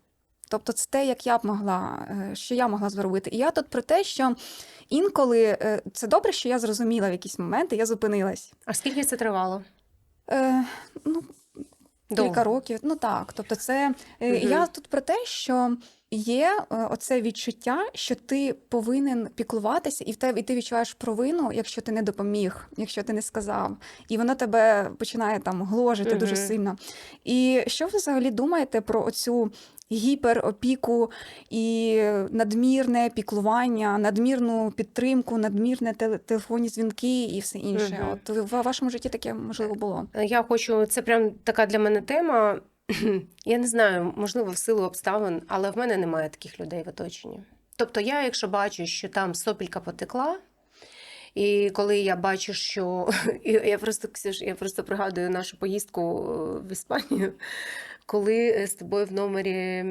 Тобто це те, як я б могла, що я могла зробити. І я тут про те, що інколи це добре, що я зрозуміла в якісь моменти, я зупинилась. А скільки це тривало? Кілька років. Тобто це я тут про те, що є оце відчуття, що ти повинен піклуватися, і ти відчуваєш провину, якщо ти не допоміг, якщо ти не сказав. І воно тебе починає гложити дуже сильно. І що ви взагалі думаєте про оцю гіперопіку і надмірне піклування, надмірну підтримку, надмірне телефонні дзвінки і все інше? От в вашому житті таке, можливо, було? Я хочу, це прям така для мене тема. Я не знаю, можливо, в силу обставин, але в мене немає таких людей в оточенні. Тобто я, якщо бачу, що там сопілька потекла, і коли я бачу, що... Я просто пригадую нашу поїздку в Іспанію, коли з тобою в номері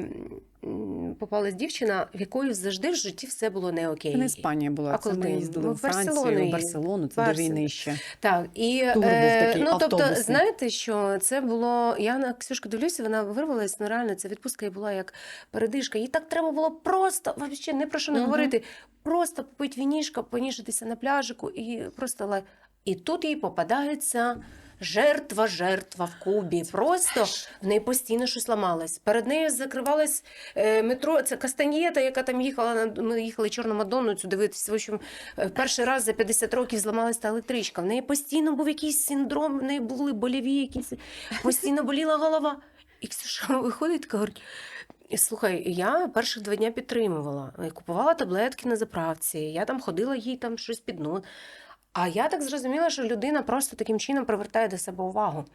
попалась дівчина, в якої завжди в житті все було не окей. Це не Іспанія була, А це коли ми ти? їздили Ми в Францію, в Барселону, це до війни ще. Так, і Тур був такий, тобто, автобусний. знаєте, що це було, я на Ксюшку дивлюся, вона вирвалась, реально, ця відпустка і була як передишка. Їй так треба було просто, взагалі, не про що не говорити, просто попити вінішка, поніжитися на пляжику і просто І тут їй попадається жертва в Кубі. Просто в неї постійно щось ламалось. Перед нею закривалось метро, це Кастаньєта, яка там їхала, ми їхали Чорну Мадонну цю дивитися. В общем, перший раз за 50 років зламалась та електричка. В неї постійно був якийсь синдром, в неї були боліві якісь, постійно боліла голова. І Ксюша виходить і говорить: слухай, я перших 2 дні підтримувала, купувала таблетки на заправці, я там ходила, їй там щось під нос. А я так зрозуміла, що людина просто таким чином привертає до себе увагу.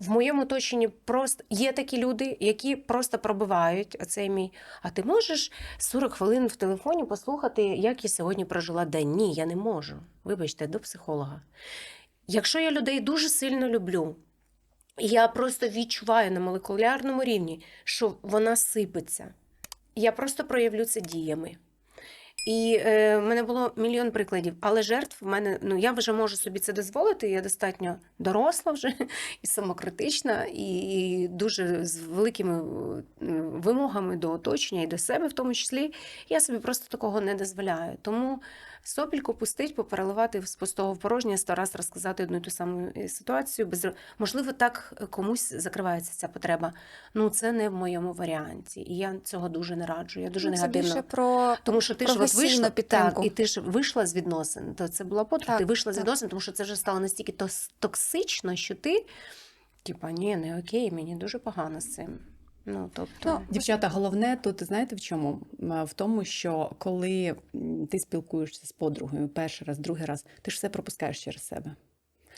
В моєму оточенні просто є такі люди, які просто пробивають оцей мій. А ти можеш 40 хвилин в телефоні послухати, як я сьогодні прожила день? Ні, я не можу. Вибачте, до психолога. Якщо я людей дуже сильно люблю, я просто відчуваю на молекулярному рівні, що вона сипеться. Я просто проявлю це діями. І в мене було мільйон прикладів, але жертв в мене, я вже можу собі це дозволити, я достатньо доросла вже, і самокритична, і дуже з великими вимогами до оточення і до себе в тому числі. Я собі просто такого не дозволяю. Тому сопільку пустить, попереливати з пустого в порожнє, 100 раз розказати одну і ту саму ситуацію. Можливо, так комусь закривається ця потреба. Це не в моєму варіанті. І я цього дуже не раджу. Я дуже негативно. Це більше про тому що ти ж вийшла підтримку. і ти ж вийшла з відносин. То це була подруга, ти вийшла з відносин, тому що це вже стало настільки токсично, що ти ні, не окей, мені дуже погано з цим. Ну, тобто, Дівчата, головне тут, знаєте в чому? В тому, що коли ти спілкуєшся з подругою перший раз, другий раз, ти ж все пропускаєш через себе.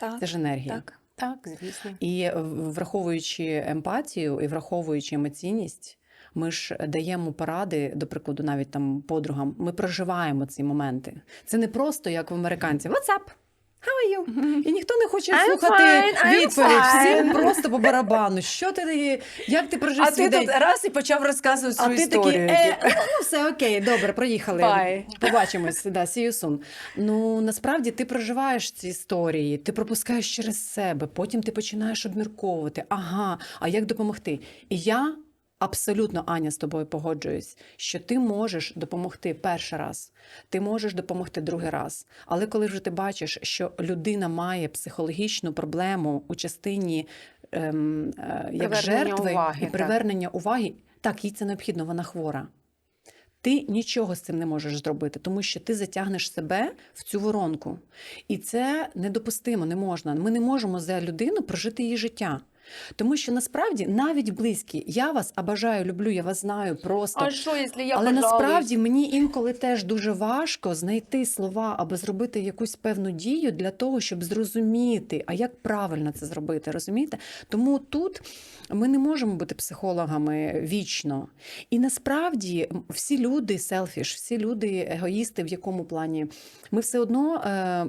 Так, Це ж енергія. так. так, звісно. І враховуючи емпатію і враховуючи емоційність, ми ж даємо поради, до прикладу, навіть там подругам, ми проживаємо ці моменти. Це не просто, як в американців, «What's up? How are you?» І ніхто не хоче I'm слухати fine, I'm відповідь. fine. Всім просто по барабану. Що ти, як ти прожив А свій ти день? тут раз і почав розказувати А свою ти історію. такий, ну все окей, добре, проїхали. Bye. Побачимось, да, see you soon. Ну, насправді ти проживаєш ці історії, ти пропускаєш через себе, потім ти починаєш обмірковувати, ага, а як допомогти? І я абсолютно, Аня, з тобою погоджуюсь, що ти можеш допомогти перший раз, ти можеш допомогти другий раз. Але коли вже ти бачиш, що людина має психологічну проблему у частині як Привернення жертви уваги, і так. привернення уваги, так, їй це необхідно, вона хвора. Ти нічого з цим не можеш зробити, тому що ти затягнеш себе в цю воронку. І це недопустимо, не можна. Ми не можемо за людину прожити її життя. Тому що насправді навіть близькі, я вас обожаю, люблю, я вас знаю просто. А що, якщо я Але пожалуюсь? насправді мені інколи теж дуже важко знайти слова або зробити якусь певну дію для того, щоб зрозуміти, а як правильно це зробити, розумієте? Тому тут ми не можемо бути психологами вічно. І насправді всі люди селфіш, всі люди егоїсти в якому плані? Ми все одно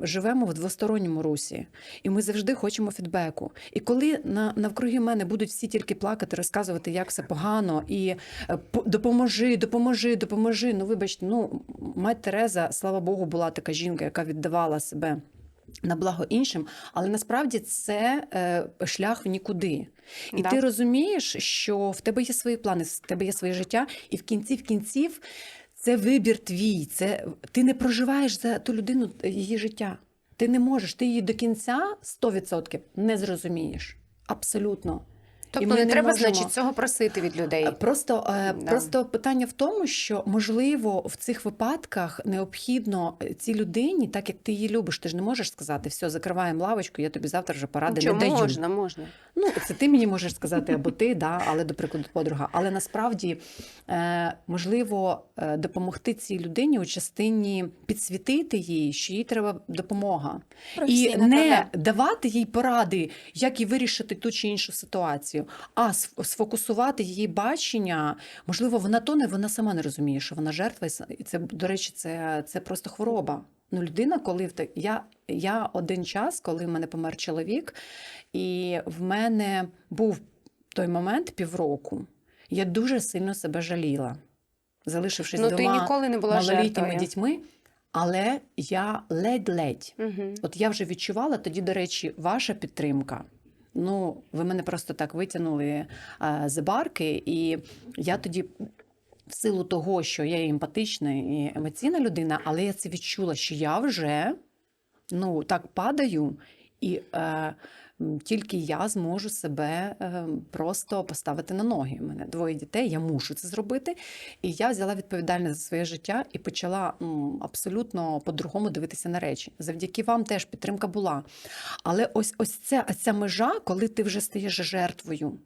живемо в двосторонньому русі. І ми завжди хочемо фідбеку. І коли навкруги мене будуть всі тільки плакати, розказувати, як все погано, і допоможи. Ну, вибачте, мать Тереза, слава Богу, була така жінка, яка віддавала себе на благо іншим, але насправді це шлях в нікуди. І Да. ти розумієш, що в тебе є свої плани, в тебе є своє життя, і в кінців це вибір твій, це ти не проживаєш за ту людину її життя. Ти не можеш, ти її до кінця 100% не зрозумієш. Абсолютно. І Тобто ми не треба, можемо- значить, цього просити від людей. Просто питання в тому, що, можливо, в цих випадках необхідно цій людині, так як ти її любиш, ти ж не можеш сказати, все, закриваємо лавочку, я тобі завтра вже поради Чому не даю. можна? Ну, це ти мені можеш сказати, або ти, да, але, до прикладу, подруга. Але насправді, можливо, допомогти цій людині у частині підсвітити їй, що їй треба допомога. І Професійна, не так. давати їй поради, як і вирішити ту чи іншу ситуацію, а сфокусувати її бачення. Можливо, вона сама не розуміє, що вона жертва. І це, до речі, це просто хвороба. Ну, людина, коли я один час, коли в мене помер чоловік, і в мене був той момент півроку, я дуже сильно себе жаліла, залишившись Ну, ти двома ніколи не була малолітніми жертвою. дітьми, але я ледь-ледь. Угу. От я вже відчувала, тоді, до речі, ваша підтримка. Ну, ви мене просто так витягнули з барки, і я тоді, в силу того, що я є емпатична і емоційна людина, але я це відчула, що я вже так падаю, і тільки я зможу себе просто поставити на ноги. У мене 2 дітей, я мушу це зробити. І я взяла відповідальність за своє життя і почала абсолютно по-другому дивитися на речі. Завдяки вам теж підтримка була. Але ось ця межа, коли ти вже стаєш жертвою,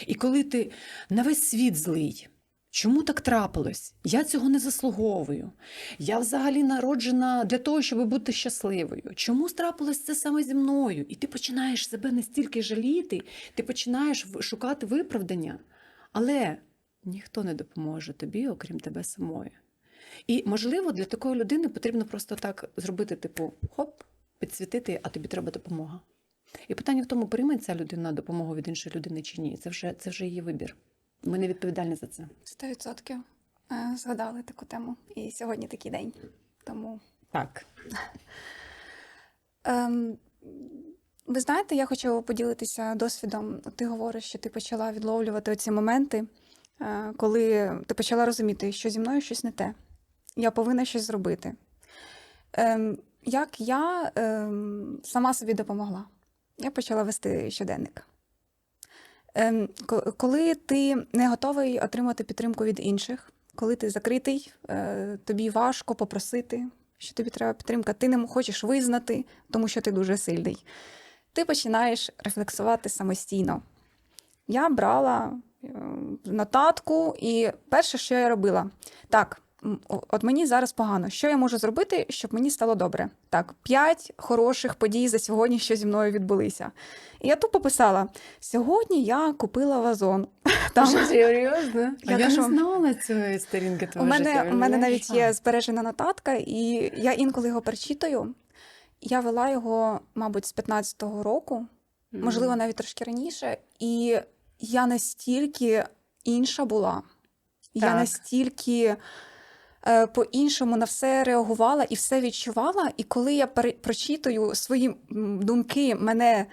і коли ти на весь світ злий. Чому так трапилось? Я цього не заслуговую. Я взагалі народжена для того, щоб бути щасливою. Чому трапилось це саме зі мною? І ти починаєш себе настільки жаліти, ти починаєш шукати виправдання. Але ніхто не допоможе тобі, окрім тебе самої. І, можливо, для такої людини потрібно просто так зробити, типу, хоп, підсвітити, а тобі треба допомога. І питання в тому, прийме ця людина допомогу від іншої людини чи ні. Це вже її вибір. Ми не відповідальні за це. 100% згадали таку тему. І сьогодні такий день. Тому Так. ви знаєте, я хочу поділитися досвідом. Ти говориш, що ти почала відловлювати оці моменти, коли ти почала розуміти, що зі мною щось не те. Я повинна щось зробити. Як я сама собі допомогла? Я почала вести щоденник. Коли ти не готовий отримати підтримку від інших, коли ти закритий, тобі важко попросити, що тобі треба підтримка, ти не хочеш визнати, тому що ти дуже сильний. Ти починаєш рефлексувати самостійно. Я брала нотатку, і перше, що я робила, так, от мені зараз погано. Що я можу зробити, щоб мені стало добре? Так, 5 хороших подій за сьогодні, що зі мною відбулися. І я тупо писала: сьогодні я купила вазон. Там, Що, серйозно? А я кажу, не знала цієї сторінки у твого життя. мене навіть є уявляєш? збережена нотатка, і я інколи його перечитую. Я вела його, мабуть, з 15-го року, можливо, навіть трошки раніше. І я настільки інша була. Я Так. настільки по-іншому на все реагувала і все відчувала. І коли я прочитую свої думки мене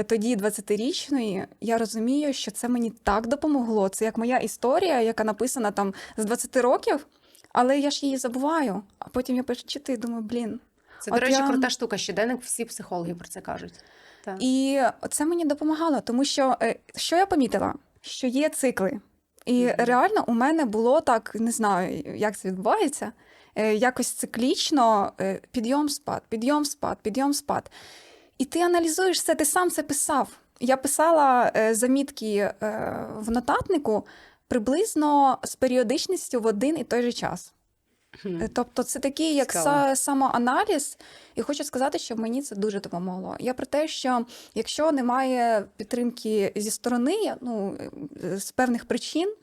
тоді 20-річної, я розумію, що це мені так допомогло. Це як моя історія, яка написана там з 20 років, але я ж її забуваю. А потім я перечитую і думаю, блін. Це, до От речі, я- крута штука. Щоденник, всі психологи про це кажуть. Так. І це мені допомагало, тому що що я помітила? Що є цикли. І Мгм. реально у мене було так, не знаю, як це відбувається, якось циклічно підйом-спад, підйом-спад, підйом-спад. І ти аналізуєш це, ти сам це писав. Я писала замітки в нотатнику приблизно з періодичністю в один і той же час. Хм. Тобто це такий як Цікаво. самоаналіз, і хочу сказати, що мені це дуже допомогло. Я про те, що якщо немає підтримки зі сторони, з певних причин,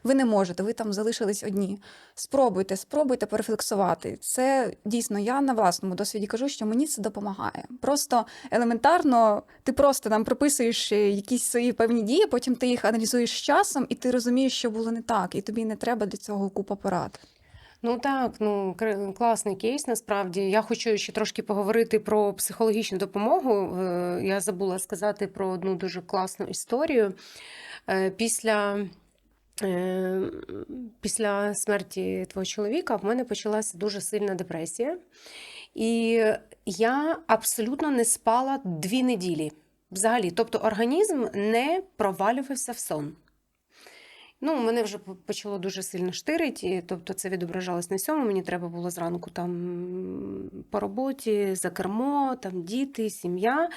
ви не можете, ви там залишились одні. Спробуйте порефлексувати. Це дійсно, я на власному досвіді кажу, що мені це допомагає. Просто елементарно, ти просто там прописуєш якісь свої певні дії, потім ти їх аналізуєш з часом, і ти розумієш, що було не так, і тобі не треба для цього купа порад. Ну так, класний кейс насправді. Я хочу ще трошки поговорити про психологічну допомогу. Я забула сказати про одну дуже класну історію. Після смерті твого чоловіка в мене почалася дуже сильна депресія. І я абсолютно не спала 2 неділі. Взагалі, тобто організм не провалювався в сон. Мене вже почало дуже сильно штирити, тобто це відображалось на всьому. Мені треба було зранку там по роботі, за кермо, там діти, сім'я.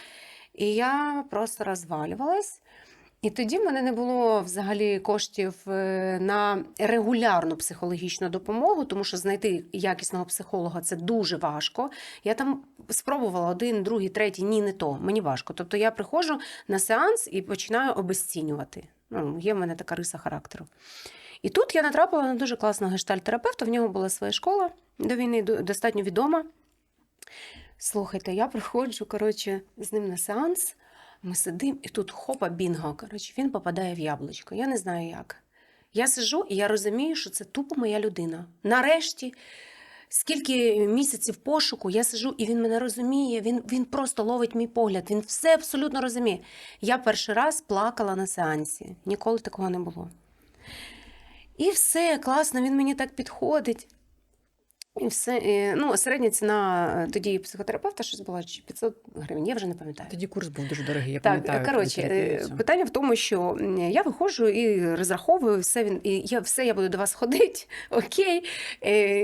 І я просто розвалювалась. І тоді в мене не було взагалі коштів на регулярну психологічну допомогу, тому що знайти якісного психолога – це дуже важко. Я там спробувала 1, 2, 3, ні, не то, мені важко. Тобто я приходжу на сеанс і починаю обезцінювати. Є в мене така риса характеру. І тут я натрапила на дуже класного гештальт-терапевта, в нього була своя школа до війни, достатньо відома. Слухайте, я приходжу, з ним на сеанс, ми сидимо, і тут хопа, бінго, він попадає в яблучко. Я не знаю як. Я сиджу, і я розумію, що це тупо моя людина. Нарешті, скільки місяців пошуку, я сиджу, і він мене розуміє, він просто ловить мій погляд, він все абсолютно розуміє. Я перший раз плакала на сеансі, ніколи такого не було. І все, класно, він мені так підходить. І все, середня ціна тоді психотерапевта щось була 500 гривень, я вже не пам'ятаю. Тоді курс був дуже дорогий, я Так, пам'ятаю. питання в тому, що я виходжу і розраховую, я буду до вас ходити, окей,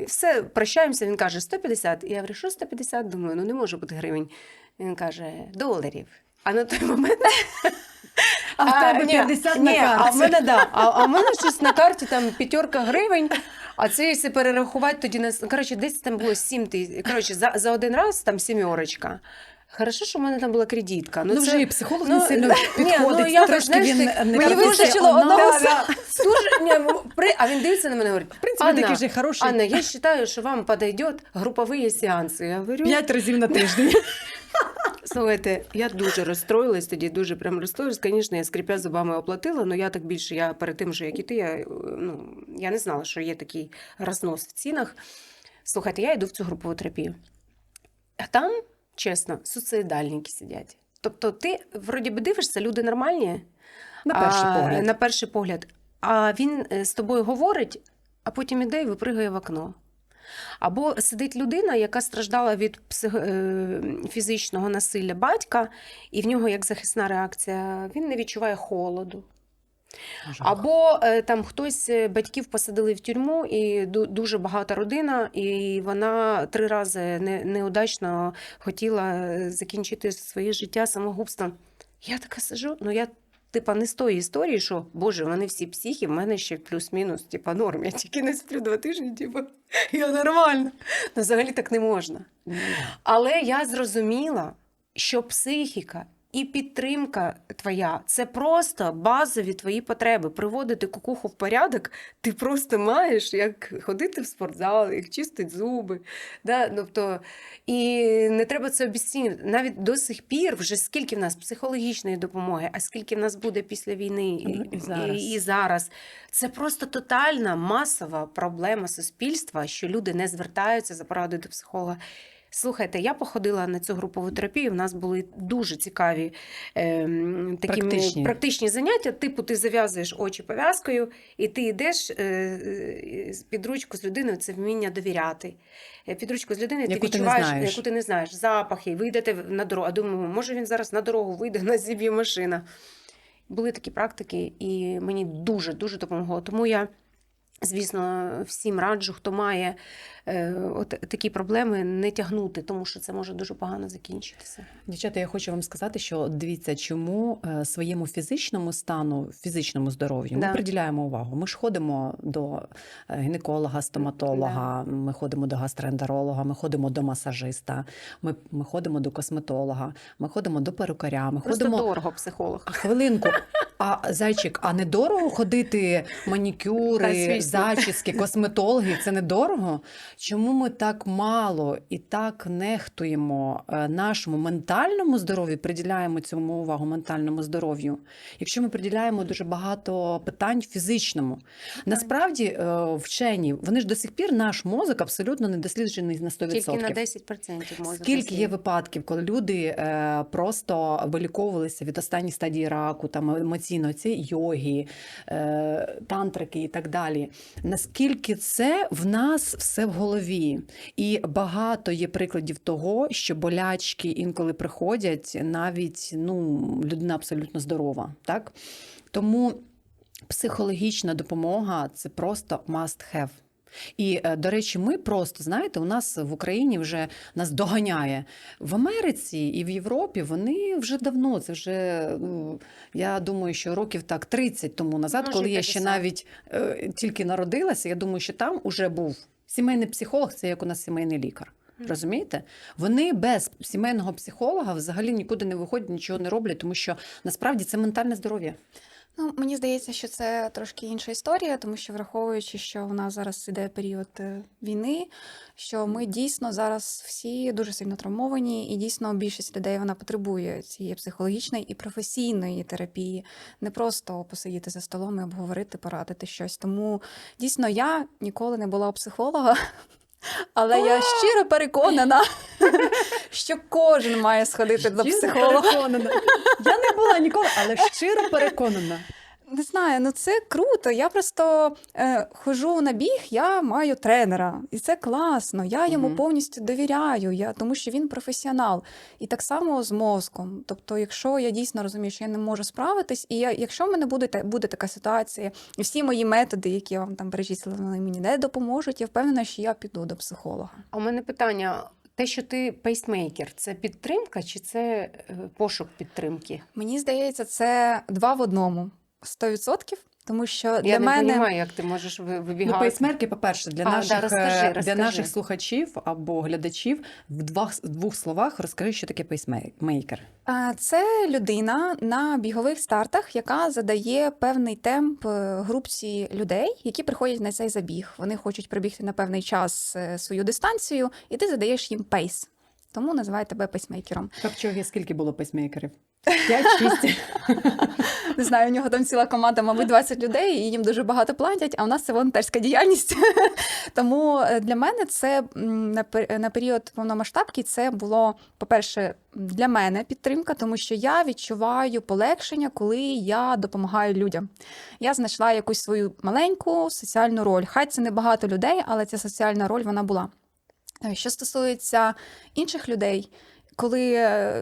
все, прощаємося, він каже 150. Я говорю, що 150? Думаю, не може бути гривень. Він каже, доларів. А на той момент... А в тебе 50 на карті. А в мене щось на карті там 5 гривень, а це якщо перерахувати, тоді, десь там було 7 тисяч, за один раз там 7. Хорошо, що в мене там була кредитка. Вже і психолог не сильно підходить, я, трошки знаєш, він не мені карточний, вистачило а одного А він дивиться на мене і говорить, В принципі, такий же хороший. Анна, я вважаю, що вам підійдуть групові сеанси. Я говорю, 5 разів на тиждень. слухайте, я дуже розстроїлась тоді, дуже прям розстроїлась. Звісно, я скрипя зубами оплатила, але я так більше, я перед тим, що як іти, я не знала, що є такий рознос в цінах. Слухайте, я йду в цю групову терапію. А там, чесно, суїцидальники сидять. Тобто ти, вроді би, дивишся, люди нормальні. На перший погляд. А він з тобою говорить, а потім іде і випригає в окно. Або сидить людина, яка страждала від фізичного насилля батька, і в нього як захисна реакція, він не відчуває холоду. Або там хтось, батьків посадили в тюрму, і дуже багата родина, і вона 3 рази неудачно хотіла закінчити своє життя самогубством. Я така сиджу, Типа не з тої історії, що Боже, вони всі психи, в мене ще плюс-мінус, типа норм. Я тільки не сплю 2 тижні, типа, я нормально. Ну, взагалі так не можна. Але я зрозуміла, що психіка і підтримка твоя – це просто базові твої потреби. Приводити кукуху в порядок ти просто маєш, як ходити в спортзал, як чистити зуби. Да? Тобто, і не треба це обіцінювати. Навіть до сих пір, вже скільки в нас психологічної допомоги, а скільки в нас буде після війни і зараз. Це просто тотальна масова проблема суспільства, що люди не звертаються за порадою до психолога. Слухайте, я походила на цю групову терапію, в нас були дуже цікаві такі практичні заняття, типу ти зав'язуєш очі пов'язкою, і ти йдеш під ручку з людиною, це вміння довіряти. Під ручку з людиною ти відчуваєш, яку ти не знаєш, запахи, ви йдете на дорогу, а думаю, може він зараз на дорогу вийде, на зіб'є машина. Були такі практики, і мені дуже-дуже допомогло. Тому я, звісно, всім раджу, хто має от такі проблеми, не тягнути, тому що це може дуже погано закінчитися. Дівчата, я хочу вам сказати, що дивіться, чому своєму фізичному стану, фізичному здоров'ю ми приділяємо увагу. Ми ж ходимо до гінеколога, стоматолога, ми ходимо до гастроентеролога, ми ходимо до масажиста, ми ходимо до косметолога, ми ходимо до перукаря. Просто дорого психолог. Хвилинку. А, зайчик, а не дорого ходити манікюри, зачіски, косметологи? Це не дорого? Чому ми так мало і так нехтуємо нашому ментальному здоров'ю, приділяємо цьому увагу ментальному здоров'ю, якщо ми приділяємо дуже багато питань фізичному? Насправді вчені, вони ж до сих пір, наш мозок абсолютно не досліджений на 100%. Тільки на 10% мозок. Скільки є випадків, коли люди просто виліковувалися від останньої стадії раку, там емоційно, ці йоги, тантрики і так далі. Наскільки це в нас все в голові? І багато є прикладів того, що болячки інколи приходять, навіть людина абсолютно здорова. Так? Тому психологічна допомога – це просто must have. І, до речі, ми просто, знаєте, у нас в Україні вже нас доганяє. В Америці і в Європі вони вже давно, це вже, я думаю, що років так 30 тому назад, може, коли я ще навіть тільки народилася, я думаю, що там уже був сімейний психолог, це як у нас сімейний лікар. Розумієте? Вони без сімейного психолога взагалі нікуди не виходять, нічого не роблять, тому що насправді це ментальне здоров'я. Мені здається, що це трошки інша історія, тому що враховуючи, що у нас зараз іде період війни, що ми дійсно зараз всі дуже сильно травмовані, і дійсно більшість людей вона потребує цієї психологічної і професійної терапії, не просто посидіти за столом і обговорити, порадити щось. Тому дійсно я ніколи не була у психолога. Але я щиро переконана, що кожен має сходити до психолога. Я не була ніколи, але щиро переконана. Не знаю, це круто. Я просто ходжу на біг, я маю тренера. І це класно. Я йому повністю довіряю, тому що він професіонал. І так само з мозком. Тобто, якщо я дійсно розумію, що я не можу справитись, і якщо в мене буде така ситуація, і всі мої методи, які я вам там перечислила, вони мені не допоможуть, я впевнена, що я піду до психолога. А у мене питання. Те, що ти пейсмейкер, це підтримка чи це пошук підтримки? Мені здається, це 2 в 1. 100%, тому що для мене... Я не розумію, як ти можеш вибігати. Пейсмейкери, по-перше, для наших слухачів або глядачів в двох словах розкажи, що таке пейсмейкер. Це людина на бігових стартах, яка задає певний темп групці людей, які приходять на цей забіг. Вони хочуть прибігти на певний час свою дистанцію, і ти задаєш їм пейс. Тому називають тебе пейсмейкером. Капчогі, скільки було пейсмейкерів? 5-6? Не знаю, у нього там ціла команда, мабуть, 20 людей, і їм дуже багато платять, а у нас це волонтерська діяльність. Тому для мене це на період повномасштабки це було, по-перше, для мене підтримка, тому що я відчуваю полегшення, коли я допомагаю людям. Я знайшла якусь свою маленьку соціальну роль. Хай це не багато людей, але ця соціальна роль, вона була. Що стосується інших людей, коли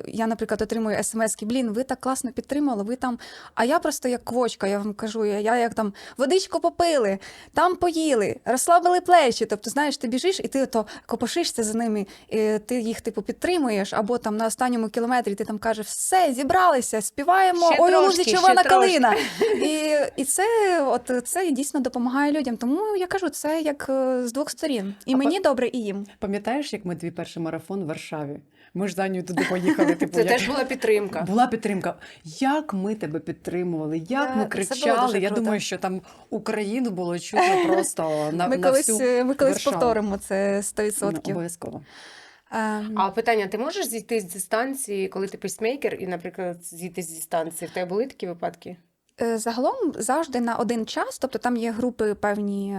я, наприклад, отримую смс-ки, блін, ви так класно підтримали, ви там. А я просто як квочка, я вам кажу, я як там водичку попили, там поїли, розслабили плечі. Тобто, знаєш, ти біжиш і ти то копошишся за ними, і ти їх типу підтримуєш, або там на останньому кілометрі ти там кажеш, все, зібралися, співаємо, Ще ой, у трошки, лузі червона ще трошки. калина. І це дійсно допомагає людям. Тому я кажу, це як з двох сторін. І А мені добре, і їм. Пам'ятаєш, як ми твій перший марафон в Варшаві? Ми ж з Анею туди поїхали. Типу, Це як... теж була підтримка. Була підтримка. Як ми тебе підтримували, як Да, ми це було кричали. дуже Я круто. думаю, що там Україну було чутно просто на Ми всю колись Варшаву. повторимо це Ну, 100%. обов'язково. А питання, ти можеш зійти з дистанції, коли ти пейсмейкер, і, наприклад, зійти з дистанції? В тебе були такі випадки? Загалом завжди на один час, тобто там є групи певні,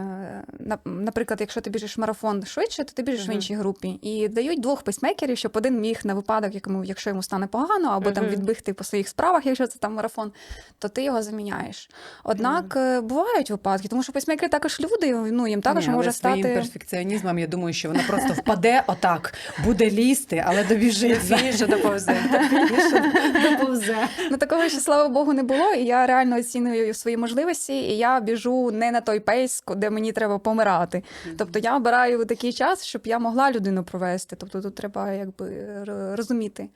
наприклад, якщо ти біжиш марафон швидше, то ти біжиш в іншій групі. І дають 2 пейсмейкерів, щоб один міг на випадок, якщо йому стане погано, або там відбігти по своїх справах, якщо це там марафон, то ти його заміняєш. Однак бувають випадки, тому що пейсмейкери також люди, ну їм також Ні, може але своїм стати... перфекціонізмом, я думаю, що вона просто впаде отак, буде лізти, але добіжить. Фінішу доповзе. Доповзе. Ну, такого ще, слава Богу, не було, і я реально оцінюю свої можливості, і я біжу не на той пейс, де мені треба помирати. Тобто я обираю такий час, щоб я могла людину провести. Тобто тут треба якби розуміти,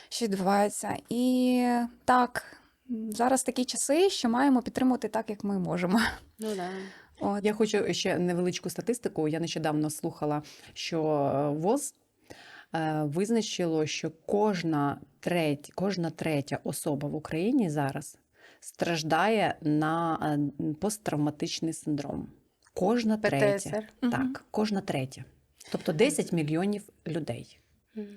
що відбувається. І так, зараз такі часи, що маємо підтримувати так, як ми можемо. Ну, да. От. Я хочу ще невеличку статистику. Я нещодавно слухала, що ВОЗ визначило, що кожна третя особа в Україні зараз страждає на посттравматичний синдром. Кожна третя. ПТСР. Так, кожна третя. Тобто 10 мільйонів людей.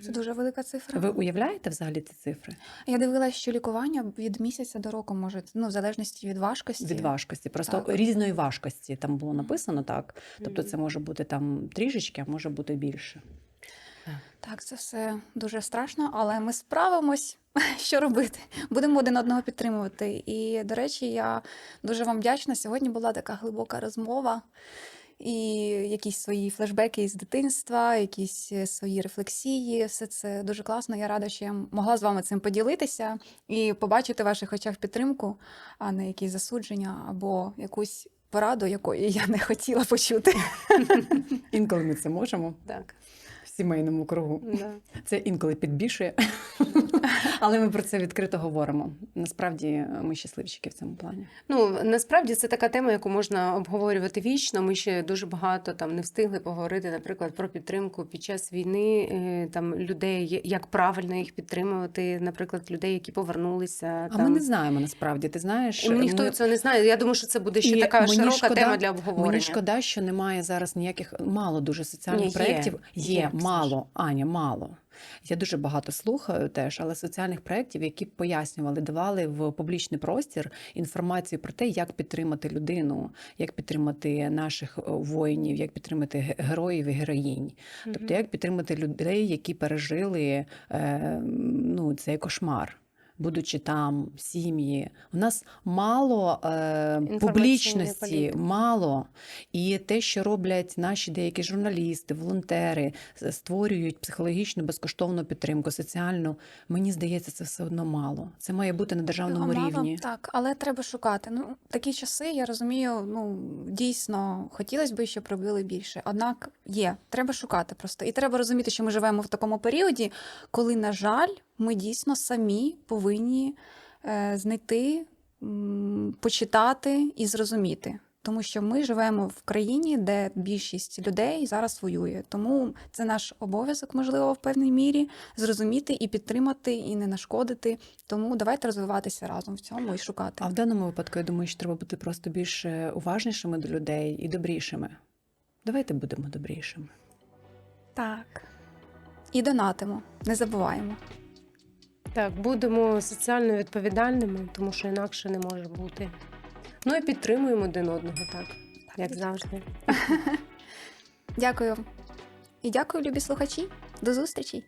Це дуже велика цифра. Ви уявляєте взагалі ці цифри? Я дивилася, що лікування від місяця до року може, ну, в залежності від важкості. Від важкості. Просто Так. різної важкості там було написано так. Тобто це може бути там трішечки, а може бути більше. Так, це все дуже страшно, але ми справимось. Що робити? Будемо один одного підтримувати. І, до речі, я дуже вам вдячна. Сьогодні була така глибока розмова. І якісь свої флешбеки із дитинства, якісь свої рефлексії. Все це дуже класно. Я рада, що я могла з вами цим поділитися і побачити в ваших очах підтримку, а не якісь засудження або якусь пораду, якої я не хотіла почути. Інколи ми це можемо Так. в сімейному кругу. Да. Це інколи підбільшує. Але ми про це відкрито говоримо. Насправді ми щасливчики в цьому плані. Ну, насправді це така тема, яку можна обговорювати вічно. Ми ще дуже багато там не встигли поговорити, наприклад, про підтримку під час війни там людей, як правильно їх підтримувати, наприклад, людей, які повернулися. А ми не знаємо насправді. Ти знаєш, І ніхто цього не знає. Я думаю, що це буде ще така мені широка тема для обговорення. Мені шкода, що немає зараз ніяких, мало дуже соціальних Ні, є. проєктів. Є, Є, Ксюш. мало, Аня, мало. Я дуже багато слухаю теж, але соціальних проєктів, які б пояснювали, давали в публічний простір інформацію про те, як підтримати людину, як підтримати наших воїнів, як підтримати героїв і героїнь. Тобто, як підтримати людей, які пережили цей кошмар. Будучи там, сім'ї. У нас мало публічності, політики. мало. І те, що роблять наші деякі журналісти, волонтери, створюють психологічну безкоштовну підтримку, соціальну, мені здається, це все одно мало. Це має бути на державному Мало, рівні. так, але треба шукати. Ну, такі часи, я розумію, дійсно, хотілося б, щоб робили більше. Однак треба шукати просто. І треба розуміти, що ми живемо в такому періоді, коли, на жаль, ми дійсно самі повинні знайти, почитати і зрозуміти. Тому що ми живемо в країні, де більшість людей зараз воює. Тому це наш обов'язок, можливо, в певній мірі, зрозуміти і підтримати, і не нашкодити. Тому давайте розвиватися разом в цьому і шукати. А в даному випадку, я думаю, що треба бути просто більш уважнішими до людей і добрішими. Давайте будемо добрішими. Так. І донатимо, не забуваємо. Так, будемо соціально відповідальними, тому що інакше не може бути. Ну і підтримуємо один одного, так, як завжди. Дякую. І дякую, любі слухачі. До зустрічі!